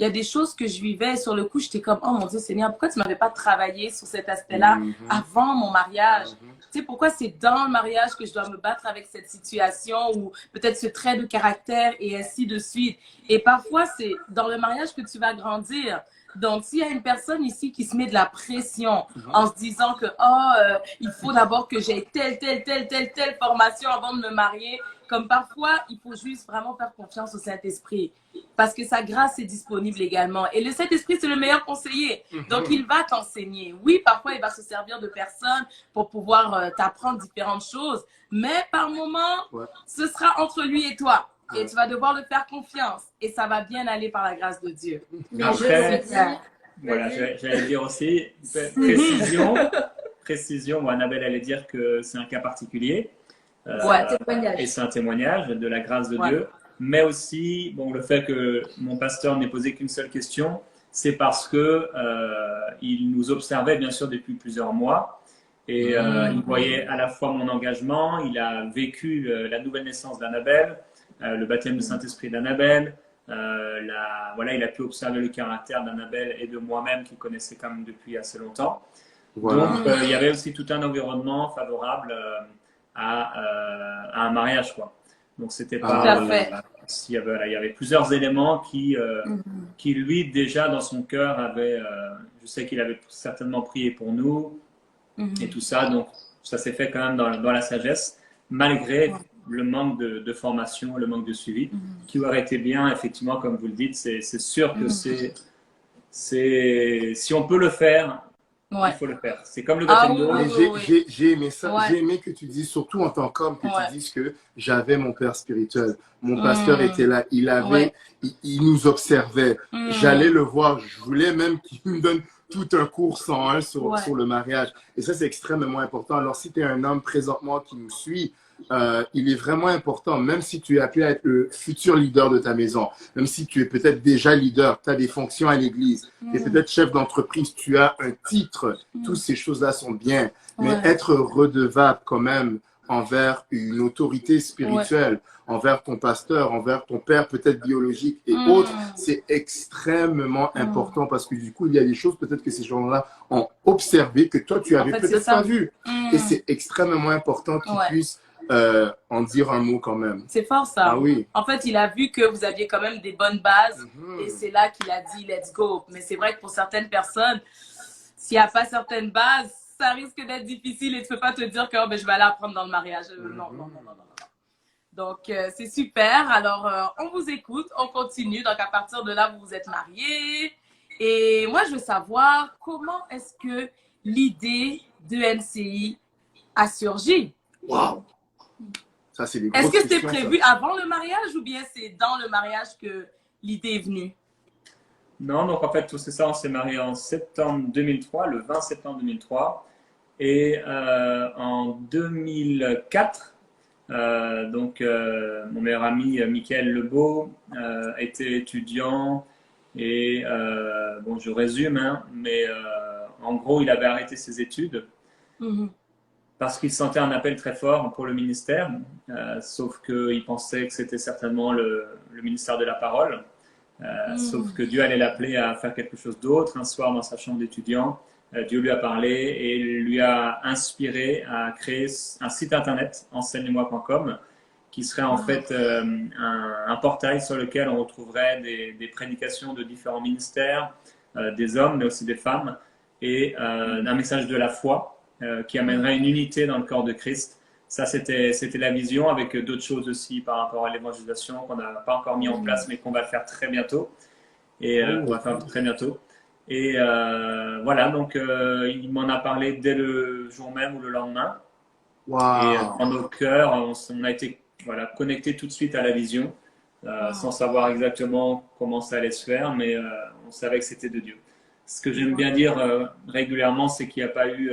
il y a des choses que je vivais. Sur le coup, j'étais comme, oh mon Dieu Seigneur, pourquoi tu ne m'avais pas travaillé sur cet aspect-là avant mon mariage? Tu sais, pourquoi c'est dans le mariage que je dois me battre avec cette situation ou peut-être ce trait de caractère et ainsi de suite. Et parfois, c'est dans le mariage que tu vas grandir. Donc, s'il y a une personne ici qui se met de la pression en se disant que il faut d'abord que j'ai telle formation avant de me marier, comme parfois, il faut juste vraiment faire confiance au Saint-Esprit parce que sa grâce est disponible également. Et le Saint-Esprit, c'est le meilleur conseiller. Donc, il va t'enseigner. Oui, parfois, il va se servir de personnes pour pouvoir t'apprendre différentes choses, mais par moment, ce sera entre lui et toi. Et tu vas devoir le faire confiance. Et ça va bien aller par la grâce de Dieu. Après, voilà, j'allais dire aussi, précision. Moi, Annabelle allait dire que c'est un cas particulier. Et c'est un témoignage de la grâce de Dieu. Mais aussi, le fait que mon pasteur n'ait posé qu'une seule question, c'est parce que il nous observait, bien sûr, depuis plusieurs mois. Et il voyait à la fois mon engagement, il a vécu la nouvelle naissance d'Annabelle, le baptême du Saint-Esprit d'Annabelle. Il a pu observer le caractère d'Annabelle et de moi-même qu'il connaissait quand même depuis assez longtemps. Donc, il y avait aussi tout un environnement favorable à un mariage, quoi. Donc, c'était pas... il y avait plusieurs éléments qui, lui, déjà, dans son cœur, avait... je sais qu'il avait certainement prié pour nous et tout ça. Donc, ça s'est fait quand même dans la sagesse, malgré le manque de formation, le manque de suivi, qui aurait été bien, effectivement, comme vous le dites. C'est sûr que si on peut le faire, il faut le faire. C'est comme le baptême d'eau. J'ai aimé ça. J'ai aimé que tu dises, surtout en tant qu'homme, que tu dises que j'avais mon père spirituel. Mon pasteur était là. Il nous observait. J'allais le voir. Je voulais même qu'il me donne tout un cours 101 sur le mariage. Et ça, c'est extrêmement important. Alors, si tu es un homme présentement qui nous suit, il est vraiment important, même si tu es appelé à être le futur leader de ta maison, même si tu es peut-être déjà leader, tu as des fonctions à l'église, tu es peut-être chef d'entreprise, tu as un titre, toutes ces choses-là sont bien, mais être redevable quand même envers une autorité spirituelle, envers ton pasteur, envers ton père peut-être biologique et autres, c'est extrêmement important parce que du coup, il y a des choses peut-être que ces gens-là ont observé que toi, tu avais peut-être pas vu. Et c'est extrêmement important qu'ils puissent en dire un mot quand même. C'est fort ça. En fait, il a vu que vous aviez quand même des bonnes bases et c'est là qu'il a dit let's go. Mais c'est vrai que pour certaines personnes, s'il n'y a pas certaines bases, ça risque d'être difficile et tu ne peux pas te dire que je vais aller apprendre dans le mariage. Non. Donc, c'est super. Alors, on vous écoute, on continue. Donc, à partir de là, vous vous êtes mariés. Et moi, je veux savoir comment est-ce que l'idée de NCI a surgi? Wow! Ça, c'est des grosses Est-ce que c'était questions, prévu avant le mariage ou bien c'est dans le mariage que l'idée est venue? Non, donc en fait, tout c'est ça. On s'est mariés en septembre 2003, le 20 septembre 2003. Et en 2004, Mon meilleur ami, Michael Lebeau, était étudiant et, bon, je résume, hein, mais en gros, il avait arrêté ses études parce qu'il sentait un appel très fort pour le ministère, sauf qu'il pensait que c'était certainement le ministère de la parole. Sauf que Dieu allait l'appeler à faire quelque chose d'autre. Un soir, dans sa chambre d'étudiant, Dieu lui a parlé et lui a inspiré à créer un site internet, enseigne-moi.com, qui serait en fait un portail sur lequel on retrouverait des prédications de différents ministères, des hommes, mais aussi des femmes, et un message de la foi qui amènerait une unité dans le corps de Christ. Ça, c'était la vision, avec d'autres choses aussi par rapport à l'évangélisation qu'on n'a pas encore mis en place, mais qu'on va faire très bientôt. Et qu'on va faire très bientôt. Et voilà, donc il m'en a parlé dès le jour même ou le lendemain. Wow. Et dans nos cœurs, on a été connectés tout de suite à la vision, sans savoir exactement comment ça allait se faire, mais on savait que c'était de Dieu. Ce que j'aime bien dire régulièrement, c'est qu'il n'y a pas eu...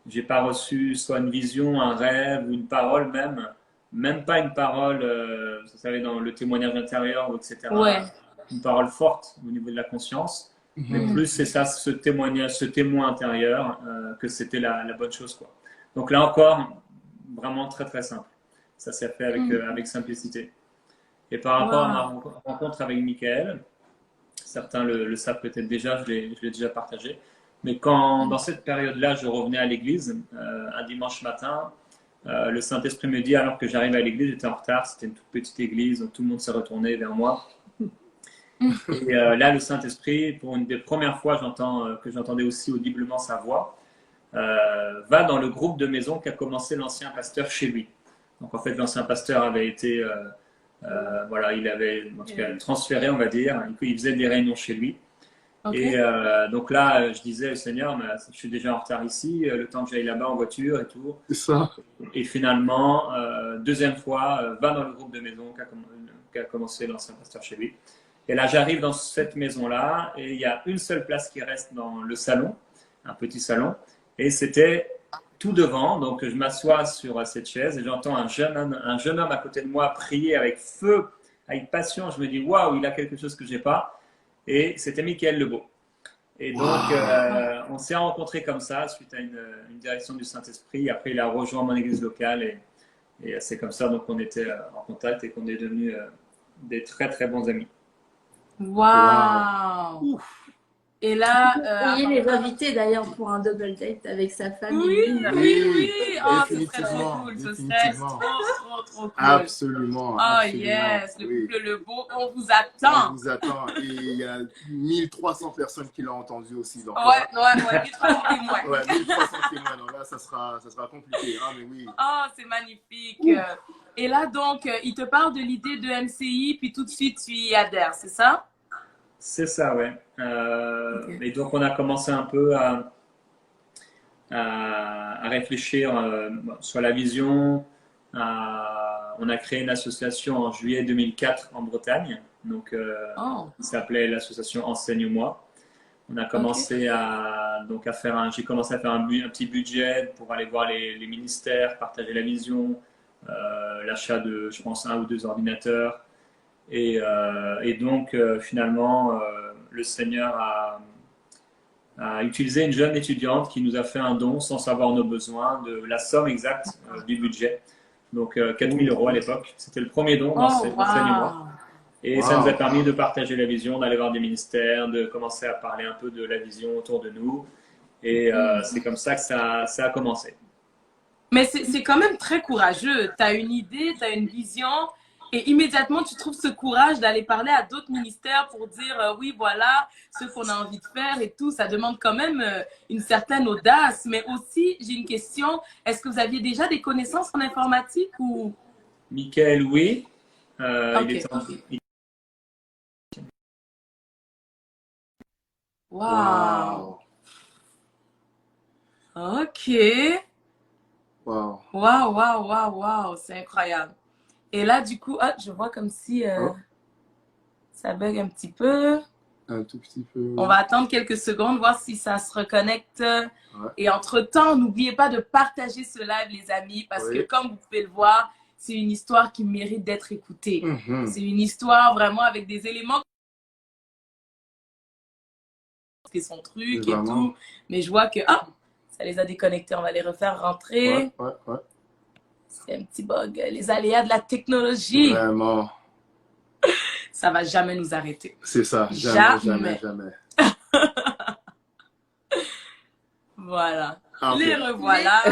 j'ai pas reçu soit une vision, un rêve ou une parole même pas une parole, vous savez, dans le témoignage intérieur, etc. Ouais. Une parole forte au niveau de la conscience, mais plus c'est ça, ce témoignage, ce témoin intérieur, que c'était la bonne chose, quoi. Donc là encore, vraiment très très simple. Ça s'est fait avec simplicité. Et par rapport à ma rencontre avec Michael, certains le savent peut-être déjà, je l'ai déjà partagé. Mais quand, dans cette période-là, je revenais à l'église, un dimanche matin, le Saint-Esprit me dit, alors que j'arrive à l'église, j'étais en retard, c'était une toute petite église, donc tout le monde s'est retourné vers moi. Et là, le Saint-Esprit, pour une des premières fois que j'entendais aussi audiblement sa voix, va dans le groupe de maison qu'a commencé l'ancien pasteur chez lui. Donc en fait, l'ancien pasteur avait été, il avait en tout cas transféré, on va dire, il faisait des réunions chez lui. Okay. Et donc là, je disais, Seigneur, je suis déjà en retard ici, le temps que j'aille là-bas en voiture et tout. C'est ça. Et finalement, deuxième fois, va dans le groupe de maison qu'a commencé l'ancien pasteur chez lui. Et là, j'arrive dans cette maison-là et il y a une seule place qui reste dans le salon, un petit salon. Et c'était tout devant, donc je m'assois sur cette chaise et j'entends un jeune homme à côté de moi prier avec feu, avec passion. Je me dis, waouh, il a quelque chose que je n'ai pas. Et c'était Michael Lebeau. Et donc, on s'est rencontrés comme ça, suite à une direction du Saint-Esprit. Après, il a rejoint mon église locale et c'est comme ça donc, qu'on était en contact et qu'on est devenus des très, très bons amis. Waouh! Et là... il les invités d'ailleurs pour un double date avec sa famille. Oui. Oh, ce serait trop cool. Ce serait trop cool. Absolument. Oh yes, le couple Lebeau, on vous attend. On vous attend. Et il y a 1300 personnes qui l'ont entendu aussi. Donc, ouais, 1300 témoins. Ouais, 1300 témoins. Donc là, ça sera compliqué. Ah, mais oui. Oh, c'est magnifique. Et là, donc, il te parle de l'idée de MCI, puis tout de suite, tu y adhères, c'est ça? C'est ça, ouais. Et donc, on a commencé un peu à réfléchir sur la vision. On a créé une association en juillet 2004 en Bretagne. Donc, ça s'appelait l'association Enseigne-moi. On a commencé j'ai commencé à faire un petit budget pour aller voir les ministères, partager la vision, l'achat de, je pense, 1 ou 2 ordinateurs. Et donc, finalement, le Seigneur a utilisé une jeune étudiante qui nous a fait un don sans savoir nos besoins, de la somme exacte du budget. Donc, 4 000 € à l'époque. C'était le premier don dans cet enseignement. Et ça nous a permis de partager la vision, d'aller voir des ministères, de commencer à parler un peu de la vision autour de nous. Et c'est comme ça que ça a commencé. Mais c'est quand même très courageux. Tu as une idée, tu as une vision. Et immédiatement, tu trouves ce courage d'aller parler à d'autres ministères pour dire oui, voilà ce qu'on a envie de faire et tout. Ça demande quand même une certaine audace. Mais aussi, j'ai une question. Est-ce que vous aviez déjà des connaissances en informatique ou... Michael, oui. Wow. Ok. Wow. Wow. C'est incroyable. Et là, du coup, je vois comme si ça bug un petit peu. Un tout petit peu. On va attendre quelques secondes, voir si ça se reconnecte. Ouais. Et entre-temps, n'oubliez pas de partager ce live, les amis, parce que comme vous pouvez le voir, c'est une histoire qui mérite d'être écoutée. C'est une histoire vraiment avec des éléments qui son truc et tout. Mais je vois que ça les a déconnectés. On va les refaire rentrer. C'est un petit bug. Les aléas de la technologie. Vraiment. Ça va jamais nous arrêter. C'est ça. Jamais. Voilà. Les revoilà.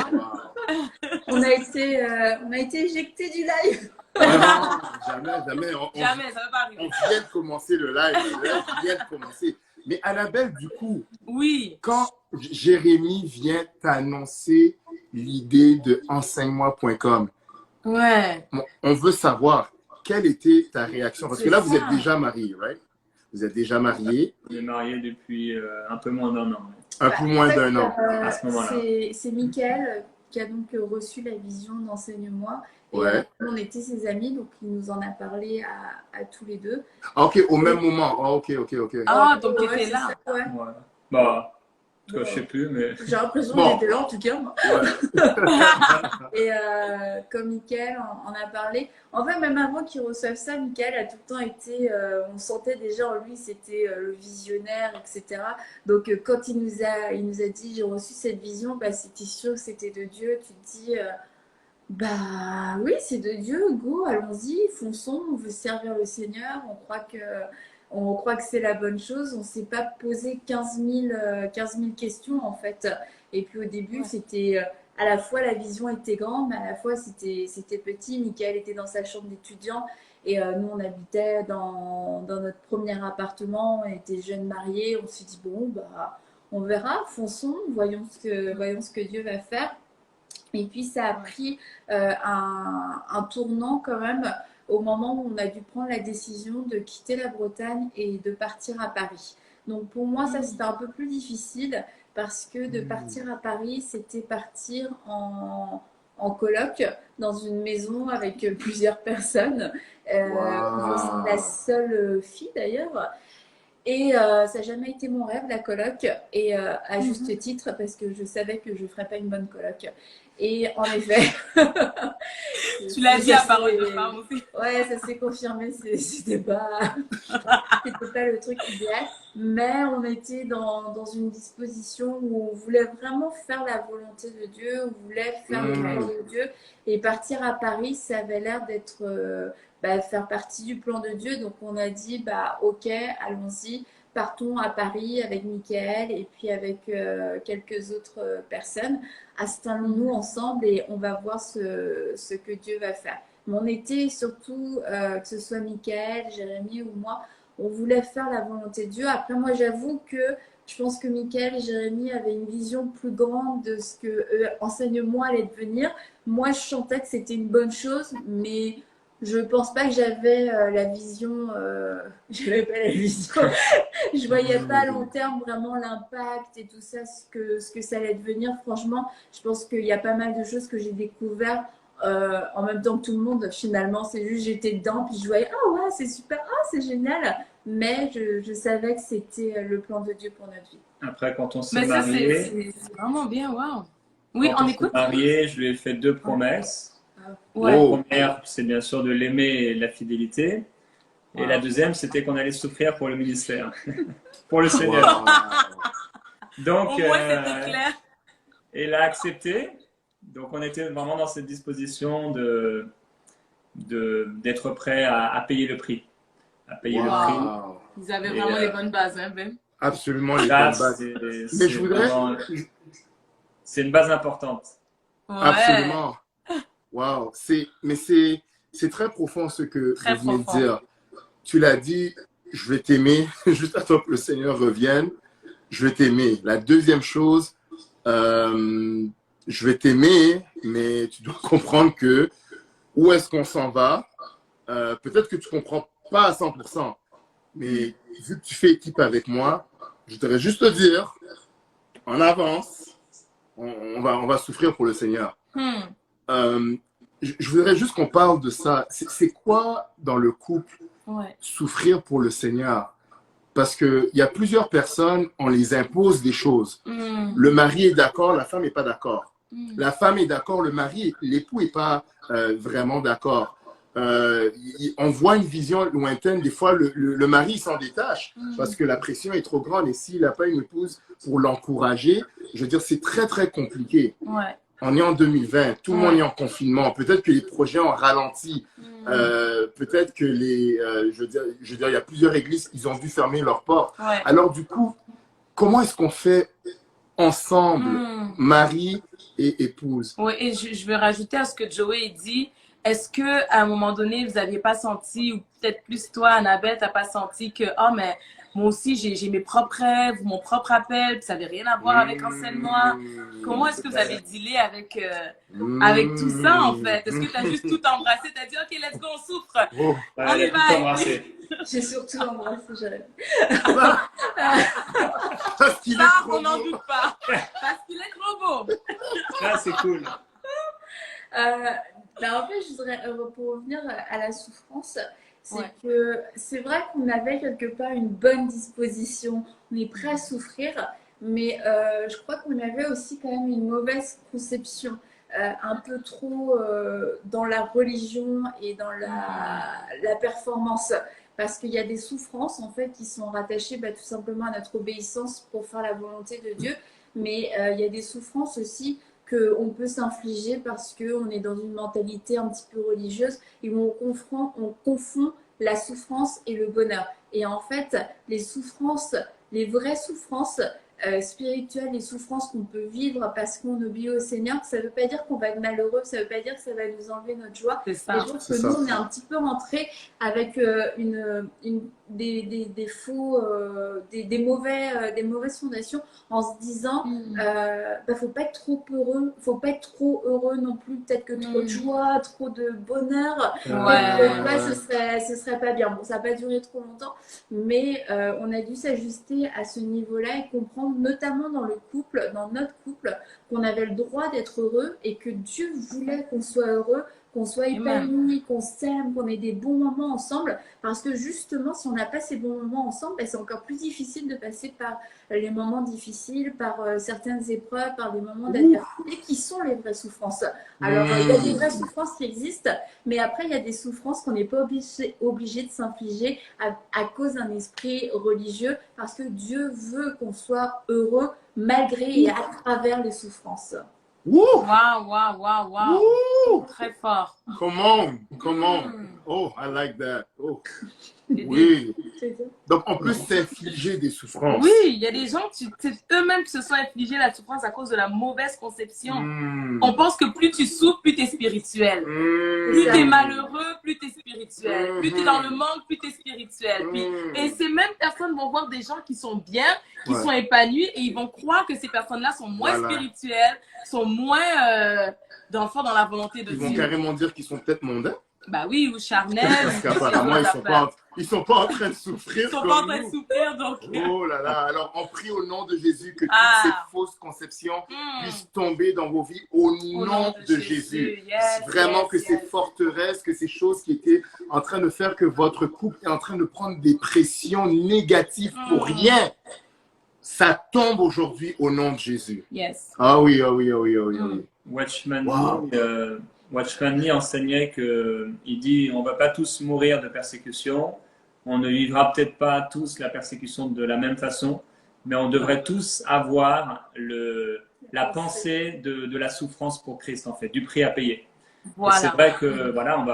On a été éjectés du live. Vraiment, jamais. Jamais, ça va pas arriver. On vient de commencer le live. Vient de commencer. Mais Annabelle, du coup, quand Jérémy vient t'annoncer l'idée de enseigne-moi.com, on veut savoir quelle était ta réaction. Parce que là, vous êtes déjà mariés, right? Vous êtes déjà mariés. On est mariés depuis un peu moins d'1 an. Un peu moins d'1 an. À ce moment-là. C'est Mickaël qui a donc reçu la vision d'Enseigne-moi. Et on était ses amis, donc il nous en a parlé à tous les deux. Ah, ok, au même moment. Ah, ok. Ah, donc tu étais là. Bah, en tout cas, je sais plus, mais... J'ai l'impression qu'il était là, en tout cas. Moi. Et comme Mickaël en a parlé, en fait, même avant qu'il reçoive ça, Mickaël a tout le temps été... on sentait déjà en lui, c'était le visionnaire, etc. Donc, quand il nous a dit, j'ai reçu cette vision, bah, c'était sûr que c'était de Dieu. Tu te dis... bah oui, c'est de Dieu, go, allons-y, fonçons, on veut servir le Seigneur, on croit que c'est la bonne chose, on ne s'est pas posé 15 000 questions en fait. Et puis au début, c'était à la fois la vision était grande, mais à la fois c'était petit. Mickaël était dans sa chambre d'étudiant et nous on habitait dans notre premier appartement, on était jeunes mariés, on s'est dit bon, bah on verra, fonçons, voyons ce que Dieu va faire. Et puis ça a pris un tournant quand même au moment où on a dû prendre la décision de quitter la Bretagne et de partir à Paris. Donc pour moi, ça c'était un peu plus difficile parce que de partir à Paris, c'était partir en coloc dans une maison avec plusieurs personnes. Wow. La seule fille d'ailleurs. Et ça n'a jamais été mon rêve, la coloc, et à juste titre, parce que je savais que je ne ferais pas une bonne coloc. Et en effet... Tu l'as dit à parole de femme aussi. Ouais, ça s'est confirmé, c'était pas le truc idéal. Mais on était dans une disposition où on voulait vraiment faire la volonté de Dieu, on voulait faire le plan de Dieu. Et partir à Paris, ça avait l'air d'être... faire partie du plan de Dieu. Donc on a dit ok, allons-y, partons à Paris avec Mickaël et puis avec quelques autres personnes. Installons-nous ensemble et on va voir ce que Dieu va faire. Mais on était surtout, que ce soit Mickaël, Jérémy ou moi, on voulait faire la volonté de Dieu. Après moi j'avoue que je pense que Mickaël et Jérémy avaient une vision plus grande de ce que Enseigne-moi allait devenir. Moi je sentais que c'était une bonne chose, mais je pense pas que j'avais la vision. J'avais pas la vision. Je voyais pas à long terme vraiment l'impact et tout ça, ce que ça allait devenir. Franchement, je pense qu'il y a pas mal de choses que j'ai découvert en même temps que tout le monde. Finalement, c'est juste j'étais dedans puis je voyais ouais c'est super, c'est génial. Mais je savais que c'était le plan de Dieu pour notre vie. Après, quand on s'est mariés, c'est vraiment bien, waouh. Oui, on écoute. s'est mariés, je lui ai fait 2 promesses. Ouais. La première, c'est bien sûr de l'aimer et la fidélité. Et la deuxième, c'était qu'on allait souffrir pour le ministère, pour le Seigneur. Donc, au moins, c'était clair. Et il a accepté. Donc, on était vraiment dans cette disposition d'être prêt à payer le prix. À payer le prix. Vous avez vraiment les bonnes bases, hein, Ben? Absolument les bonnes bases. Mais je voudrais... C'est une base importante. Ouais. Absolument. Wow, mais c'est très profond ce que vous venez de dire. Tu l'as dit, je vais t'aimer juste attends que le Seigneur revienne. Je vais t'aimer. La deuxième chose, je vais t'aimer, mais tu dois comprendre que où est-ce qu'on s'en va. Peut-être que tu comprends pas à 100%, mais vu que tu fais équipe avec moi, je voudrais juste te dire, en avance, on va souffrir pour le Seigneur. Je voudrais juste qu'on parle de ça. C'est quoi dans le couple souffrir pour le Seigneur? parce qu'il y a plusieurs personnes, on les impose des choses. Le mari est d'accord, la femme n'est pas d'accord. La femme est d'accord, le mari, l'époux n'est pas vraiment d'accord. On voit une vision lointaine. Des fois, le mari s'en détache parce que la pression est trop grande. Et s'il n'a pas une épouse pour l'encourager, je veux dire, c'est très, très compliqué. Ouais. On est en 2020, tout le monde est en confinement. Peut-être que les projets ont ralenti. Peut-être que je veux dire, il y a plusieurs églises qui ont dû fermer leurs portes. Ouais. Alors, du coup, comment est-ce qu'on fait ensemble, mari et épouse? Oui, et je veux rajouter à ce que Joey dit. Est-ce que à un moment donné, vous n'aviez pas senti, ou peut-être plus toi, Annabelle, t'as pas senti que mais moi aussi j'ai mes propres rêves, mon propre appel, puis ça n'avait rien à voir avec Enseigne-moi. Comment est-ce que vous avez dealé avec tout ça en fait? Est-ce que tu as juste tout embrassé, tu as dit ok, let's go, on souffre, on y va. J'ai surtout embrassé Jérémy. Parce qu'il est trop on n'en beau. doute pas, parce qu'il est trop beau. Ah, c'est cool. En fait, je voudrais, pour revenir à la souffrance, c'est que c'est vrai qu'on avait quelque part une bonne disposition, on est prêt à souffrir, mais je crois qu'on avait aussi quand même une mauvaise conception, un peu trop dans la religion et dans la performance. Parce qu'il y a des souffrances en fait qui sont rattachées tout simplement à notre obéissance pour faire la volonté de Dieu, mais il y a des souffrances aussi qu'on peut s'infliger parce qu'on est dans une mentalité un petit peu religieuse et où on confond la souffrance et le bonheur. Et en fait, les souffrances, les vraies souffrances spirituelles, les souffrances qu'on peut vivre parce qu'on obéit au Seigneur, ça ne veut pas dire qu'on va être malheureux, ça ne veut pas dire que ça va nous enlever notre joie. C'est ça. Et je trouve que nous, on est un petit peu rentrés avec des faux, des mauvaises fondations en se disant faut pas être trop heureux, faut pas être trop heureux non plus, peut-être que trop de joie, trop de bonheur, ce serait pas bien. Bon, ça n'a pas duré trop longtemps, mais on a dû s'ajuster à ce niveau-là et comprendre, notamment dans notre couple, qu'on avait le droit d'être heureux et que Dieu voulait qu'on soit heureux, qu'on soit épanoui, qu'on s'aime, qu'on ait des bons moments ensemble, parce que justement, si on n'a pas ces bons moments ensemble, c'est encore plus difficile de passer par les moments difficiles, par certaines épreuves, par des moments d'adversité qui sont les vraies souffrances. Alors, il y a des vraies souffrances qui existent, mais après, il y a des souffrances qu'on n'est pas obligé de s'infliger à cause d'un esprit religieux, parce que Dieu veut qu'on soit heureux malgré et à travers les souffrances. Wow. Très fort. Come on. Oh, I like that. Oh. Oui. Donc, on peut s'infliger des souffrances. Oui, il y a des gens, eux-mêmes qui se sont infligés la souffrance à cause de la mauvaise conception. On pense que plus tu souffres, plus tu es spirituel. Plus tu es malheureux, plus tu es spirituel. Plus tu es dans le manque, plus tu es spirituel. Et ces mêmes personnes vont voir des gens qui sont bien, qui sont épanouis, et ils vont croire que ces personnes-là sont moins spirituelles, sont moins d'enfants dans la volonté de Dieu. Ils vont carrément dire qu'ils sont peut-être mondains. Bah oui, ou charnels. Parce qu'apparemment, ils sont pas en train de souffrir. Ils sont pas en train de souffrir, donc. Oh là là. Alors, on prie au nom de Jésus que toutes ces fausses conceptions puissent tomber dans vos vies au nom de Jésus. Vraiment que ces forteresses, que ces choses qui étaient en train de faire que votre couple est en train de prendre des pressions négatives pour rien. Ça tombe aujourd'hui au nom de Jésus. Yes. Ah oui. Watchman Nee enseignait qu'il dit on ne va pas tous mourir de persécution, on ne vivra peut-être pas tous la persécution de la même façon, mais on devrait tous avoir la pensée de la souffrance pour Christ, en fait, du prix à payer. Voilà. C'est vrai que on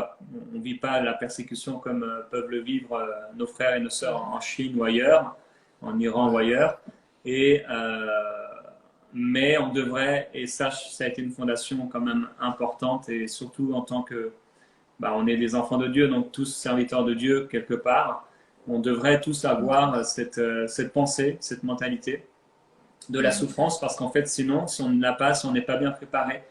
ne vit pas la persécution comme peuvent le vivre nos frères et nos sœurs en Chine ou ailleurs, en Iran ou ailleurs. Mais on devrait, et ça a été une fondation quand même importante, et surtout en tant que, on est des enfants de Dieu, donc tous serviteurs de Dieu quelque part, on devrait tous avoir cette pensée, cette mentalité de la souffrance, parce qu'en fait sinon, si on ne l'a pas, si on n'est pas bien préparé,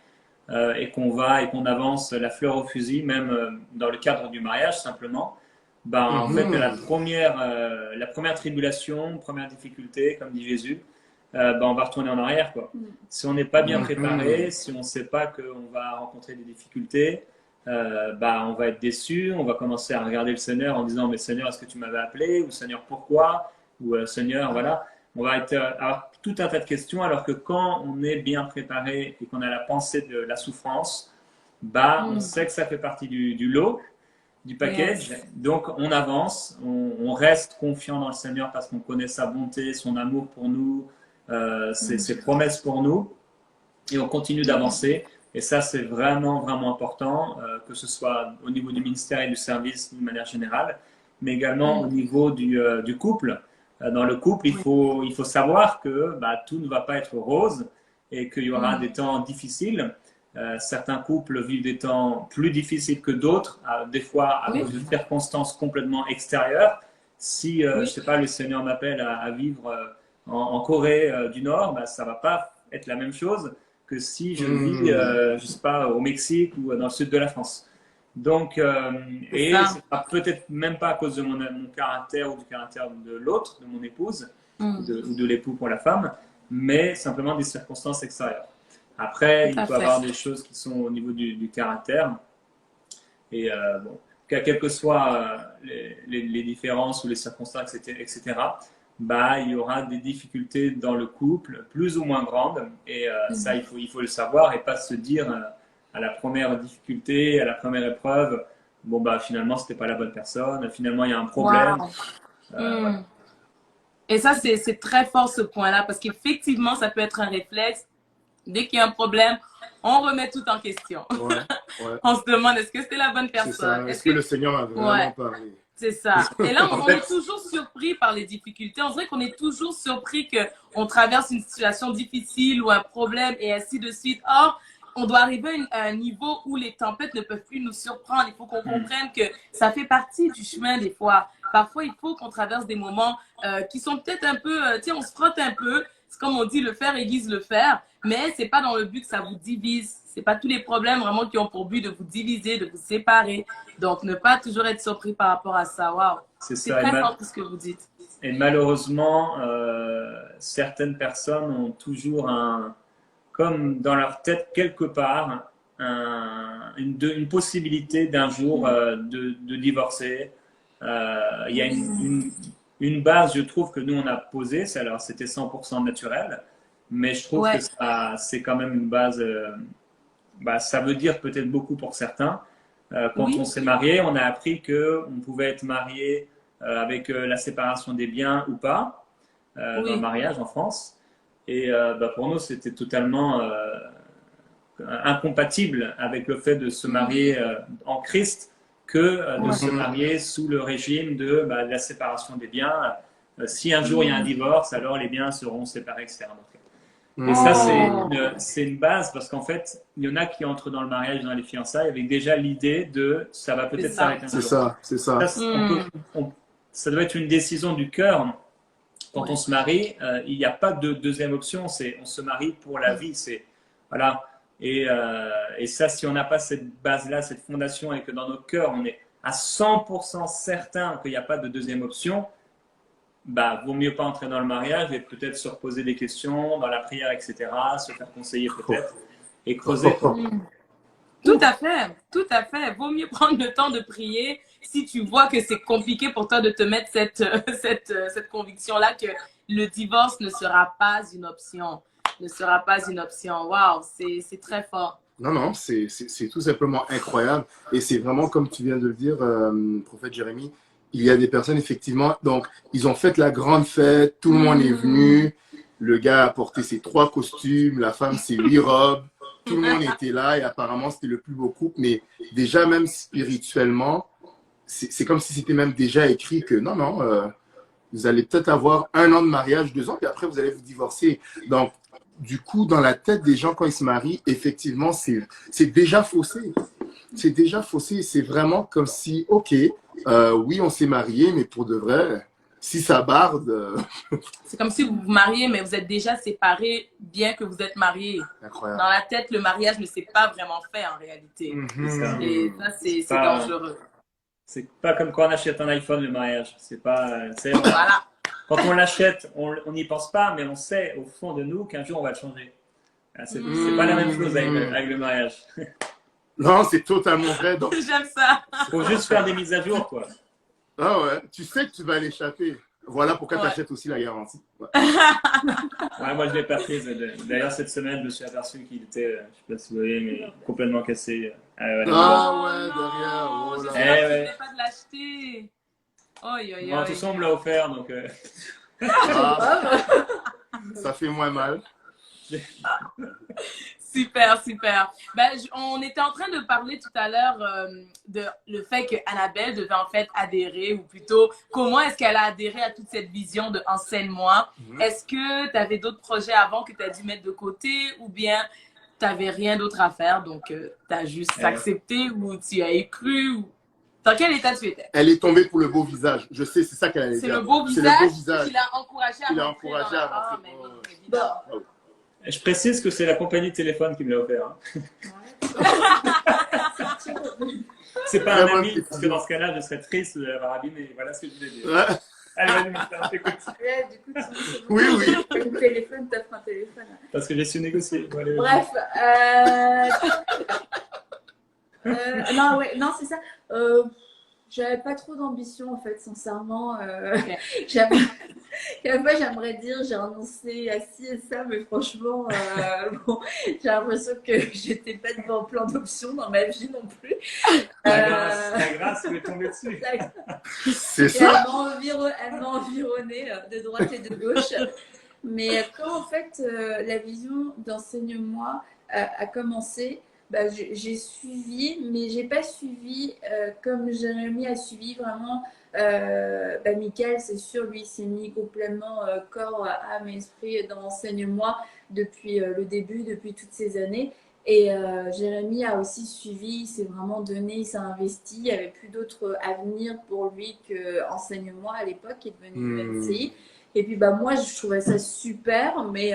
et qu'on avance la fleur au fusil, même dans le cadre du mariage simplement, en fait la première tribulation, première difficulté, comme dit Jésus, on va retourner en arrière, quoi. Si on n'est pas bien préparé, si on ne sait pas qu'on va rencontrer des difficultés, on va être déçu, on va commencer à regarder le Seigneur en disant mais Seigneur, est-ce que tu m'avais appelé, ou Seigneur, pourquoi? ou Seigneur, voilà. On va avoir tout un tas de questions, alors que quand on est bien préparé et qu'on a la pensée de la souffrance, on sait que ça fait partie du lot, du package. Yes. Donc, on avance, on reste confiant dans le Seigneur parce qu'on connaît sa bonté, son amour pour nous, ses promesses pour nous, et on continue d'avancer. Et ça, c'est vraiment, vraiment important, que ce soit au niveau du ministère et du service de manière générale, mais également au niveau du couple. Dans le couple, il faut savoir que tout ne va pas être rose et qu'il y aura des temps difficiles. Certains couples vivent des temps plus difficiles que d'autres, des fois à cause de circonstances complètement extérieures. Si, je sais pas, le Seigneur m'appelle à vivre en Corée du Nord, ça va pas être la même chose que si je vis, je sais pas, au Mexique ou dans le sud de la France. Donc, et c'est peut-être même pas à cause de mon caractère ou du caractère de l'autre, de mon épouse, ou de l'époux pour la femme, mais simplement des circonstances extérieures. Après, il peut y avoir des choses qui sont au niveau du caractère. Et quelles que soient les différences ou les circonstances, etc., il y aura des difficultés dans le couple, plus ou moins grandes. Et ça, il faut le savoir et pas se dire à la première difficulté, à la première épreuve, finalement, c'était pas la bonne personne. Finalement, il y a un problème. Voilà. Et ça, c'est très fort ce point-là, parce qu'effectivement, ça peut être un réflexe. Dès qu'il y a un problème, on remet tout en question. On se demande, est-ce que c'était la bonne personne? Est-ce que le Seigneur a vraiment parlé? C'est ça. Et là, on est toujours surpris par les difficultés. On dirait qu'on est toujours surpris qu'on traverse une situation difficile ou un problème et ainsi de suite. Or, on doit arriver à un niveau où les tempêtes ne peuvent plus nous surprendre. Il faut qu'on comprenne que ça fait partie du chemin des fois. Parfois, il faut qu'on traverse des moments qui sont peut-être un peu... on se frotte un peu. C'est comme on dit, le fer aiguise le fer. Mais c'est pas dans le but que ça vous divise. C'est pas tous les problèmes vraiment qui ont pour but de vous diviser, de vous séparer. Donc, ne pas toujours être surpris par rapport à ça. Waouh. C'est très fort ce que vous dites. Et malheureusement, certaines personnes ont toujours comme dans leur tête quelque part, une possibilité d'un jour de divorcer. Il y a une base, je trouve, que nous on a posée. Alors, c'était 100% naturel. Mais je trouve que c'est quand même une base, ça veut dire peut-être beaucoup pour certains. Quand on s'est marié, on a appris qu'on pouvait être marié avec la séparation des biens ou pas, dans le mariage en France. Et pour nous, c'était totalement incompatible avec le fait de se marier en Christ que de se marier sous le régime de la séparation des biens. Si un jour il y a un divorce, alors les biens seront séparés, etc. Et ça, c'est une base parce qu'en fait, il y en a qui entrent dans le mariage, dans les fiançailles, avec déjà l'idée de ça va peut-être s'arrêter un jour. C'est ça. Ça doit être une décision du cœur. Quand on se marie, il n'y a pas de deuxième option. On se marie pour la vie. Voilà. Et ça, si on n'a pas cette base-là, cette fondation, et que dans notre cœur, on est à 100% certain qu'il n'y a pas de deuxième option, vaut mieux pas entrer dans le mariage et peut-être se reposer des questions dans la prière, etc., se faire conseiller peut-être et creuser. Tout à fait. Vaut mieux prendre le temps de prier si tu vois que c'est compliqué pour toi de te mettre cette conviction-là que le divorce ne sera pas une option. Waouh, c'est très fort. Non, c'est tout simplement incroyable. Et c'est vraiment comme tu viens de le dire, prophète Jérémie, il y a des personnes, effectivement, donc ils ont fait la grande fête, tout le monde est venu, le gars a porté ses 3 costumes, la femme ses 8 robes, tout le monde était là et apparemment c'était le plus beau couple, mais déjà même spirituellement, c'est comme si c'était même déjà écrit que non, vous allez peut-être avoir 1 an de mariage, 2 ans, puis après vous allez vous divorcer. Donc, du coup, dans la tête des gens quand ils se marient, effectivement, c'est déjà faussé. C'est déjà faussé, c'est vraiment comme si, ok, oui, on s'est marié, mais pour de vrai, si ça barde... C'est comme si vous vous mariez, mais vous êtes déjà séparés, bien que vous êtes mariés. Incroyable. Dans la tête, le mariage ne s'est pas vraiment fait en réalité. Et ça, c'est dangereux. C'est pas comme quand on achète un iPhone, le mariage. C'est pas... Voilà. Quand on l'achète, on n'y pense pas, mais on sait au fond de nous qu'un jour, on va le changer. C'est pas la même chose avec le mariage. Non, c'est totalement vrai. J'aime ça. Il faut juste faire des mises à jour, quoi. Ah ouais, tu sais que tu vas l'échapper. Voilà pourquoi tu achètes aussi la garantie. Ouais. Ouais, moi, je l'ai pas prise. D'ailleurs, cette semaine, je me suis aperçu qu'il était, je sais pas si vous voyez, mais complètement cassé. Ouais, derrière. Oh, j'espère que tu ne pas de l'acheter. Non, tout ça, on me l'a offert, donc... Ça fait moins mal. Super, super. Ben, on était en train de parler tout à l'heure de le fait que Annabelle devait en fait adhérer, ou plutôt comment est-ce qu'elle a adhéré à toute cette vision de Enseigne-moi. Est-ce que tu avais d'autres projets avant que tu as dû mettre de côté, ou bien tu n'avais rien d'autre à faire, donc tu as juste accepté, ou tu as y cru, ou... Dans quel état tu étais? Elle est tombée pour le beau visage. Je sais, c'est ça qu'elle allait dire. C'est le beau visage qui l'a encouragé à rentrer. Bon. Je précise que c'est la compagnie de téléphone qui me l'a offert. C'est pas un ami, parce que dans ce cas-là, je serais triste de l'avoir abîmé. Voilà ce que je voulais dire. Ouais. Allez, vas-y, Mister, je t'écoute. Du coup, oui. Le téléphone, t'offres un téléphone. Parce que j'ai su négocier. Bon, allez, bref. Non, c'est ça. J'avais pas trop d'ambition en fait, sincèrement. J'aimerais dire j'ai renoncé à ci et ça, mais franchement, bon, j'ai l'impression que j'étais pas devant plein d'options dans ma vie non plus. La grâce m'est tombée dessus. C'est ça. Elle m'a environnée de droite et de gauche. Mais quand en fait la vision d'Enseigne-moi a commencé, bah, j'ai suivi, mais j'ai pas suivi comme Jérémy a suivi vraiment. Mickaël, c'est sûr, lui, s'est mis complètement corps, âme et esprit dans Enseigne-moi depuis le début, depuis toutes ces années. Et Jérémy a aussi suivi, il s'est vraiment donné, il s'est investi. Il n'y avait plus d'autre avenir pour lui que Enseigne-moi à l'époque, qui est devenu MCI. Et puis moi, je trouvais ça super, mais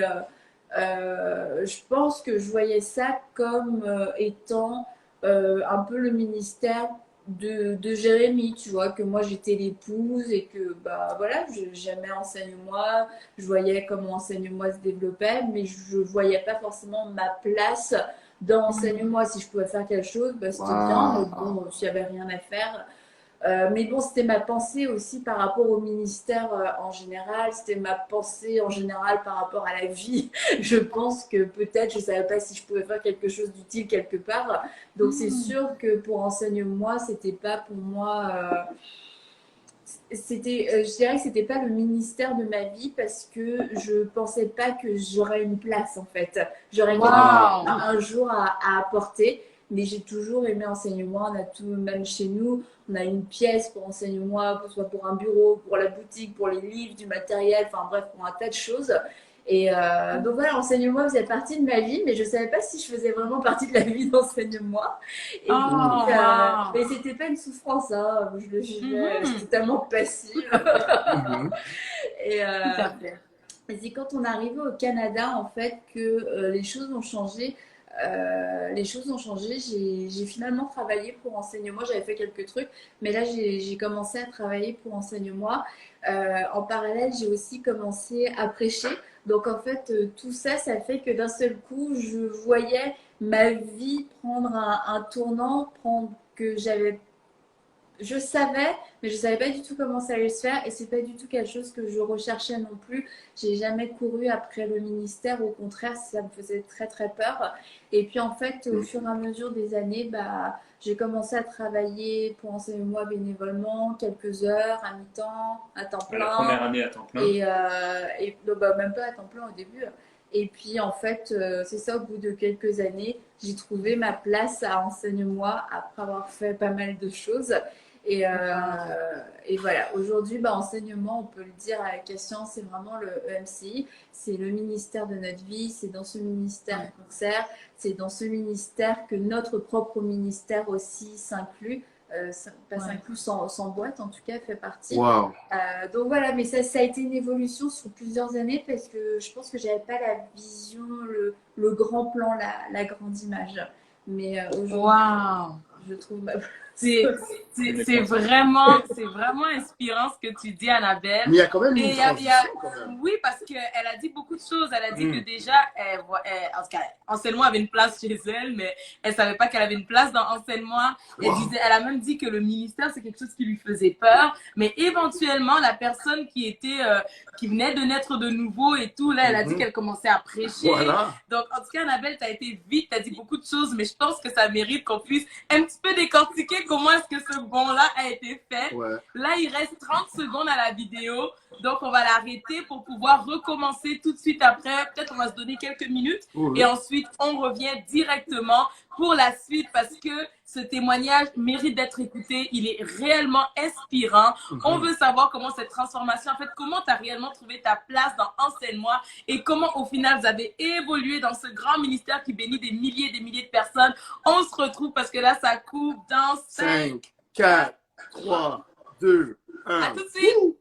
je pense que je voyais ça comme étant un peu le ministère de Jérémy, tu vois, que moi j'étais l'épouse et que voilà, j'aimais Enseigne-moi, je voyais comment Enseigne-moi se développait, mais je voyais pas forcément ma place dans Enseigne-moi. Si je pouvais faire quelque chose, c'était bien, mais bon, s'il y avait rien à faire. Mais bon, c'était ma pensée aussi par rapport au ministère en général, c'était ma pensée en général par rapport à la vie. Je pense que peut-être, je ne savais pas si je pouvais faire quelque chose d'utile quelque part. Donc c'est sûr que pour Enseigne-moi, c'était pas pour moi... je dirais que c'était pas le ministère de ma vie parce que je pensais pas que j'aurais une place en fait. J'aurais un jour à apporter. Mais j'ai toujours aimé Enseigne-moi. On a tout, même chez nous, on a une pièce pour Enseigne-moi, que ce soit pour un bureau, pour la boutique, pour les livres, du matériel, enfin bref, pour un tas de choses. Et donc voilà, Enseigne-moi faisait partie de ma vie, mais je ne savais pas si je faisais vraiment partie de la vie d'Enseigne-moi. Et donc, mais c'était pas une souffrance, hein, je le vivais, j'étais tellement passive. Et c'est quand on est arrivé au Canada, en fait, que les choses ont changé. J'ai finalement travaillé pour Enseigne-moi. J'avais fait quelques trucs, mais là j'ai commencé à travailler pour Enseigne-moi. En parallèle, j'ai aussi commencé à prêcher. Donc en fait, tout ça, ça fait que d'un seul coup, je voyais ma vie prendre un tournant, que je savais, mais je savais pas du tout comment ça allait se faire, et c'est pas du tout quelque chose que je recherchais non plus. J'ai jamais couru après le ministère, au contraire, ça me faisait très très peur. Et puis en fait, au fur et à mesure des années, j'ai commencé à travailler pour Enseigne-moi bénévolement, quelques heures, à mi-temps, à temps plein. La première année à temps plein. Et donc, même pas à temps plein au début. Et puis en fait, c'est ça, au bout de quelques années, j'ai trouvé ma place à Enseigne-moi après avoir fait pas mal de choses. Et voilà, aujourd'hui, Enseignement, on peut le dire avec Cassian, c'est vraiment le EMCI, c'est le ministère de notre vie, c'est dans ce ministère qu'on sert, c'est dans ce ministère que notre propre ministère aussi s'inclut. S'inclut sans boîte, en tout cas, fait partie. Wow. Donc voilà, mais ça a été une évolution sur plusieurs années parce que je pense que j'avais pas la vision, le grand plan, la grande image. Mais aujourd'hui, je trouve C'est vraiment inspirant ce que tu dis, Annabelle. Mais il y a quand même une transition, Oui, parce qu'elle a dit beaucoup de choses. Elle a dit que déjà, en tout cas, Enseigne-moi avait une place chez elle, mais elle ne savait pas qu'elle avait une place dans Enseigne-moi. Elle a même dit que le ministère, c'est quelque chose qui lui faisait peur. Mais éventuellement, la personne qui venait de naître de nouveau et tout, là, elle a dit qu'elle commençait à prêcher. Voilà. Donc, en tout cas, Annabelle, tu as été vite, tu as dit beaucoup de choses, mais je pense que ça mérite qu'on puisse un petit peu décortiquer comment est-ce que ce bond-là a été fait. Ouais. Là, il reste 30 secondes à la vidéo, donc on va l'arrêter pour pouvoir recommencer tout de suite après. Peut-être on va se donner quelques minutes et ensuite on revient directement pour la suite parce que ce témoignage mérite d'être écouté. Il est réellement inspirant. On veut savoir comment cette transformation, en fait, comment tu as réellement trouvé ta place dans Enseigne-moi et comment au final vous avez évolué dans ce grand ministère qui bénit des milliers et des milliers de personnes. On se retrouve parce que là, ça coupe dans 5, 4, 3, 2, 1. À tout de suite.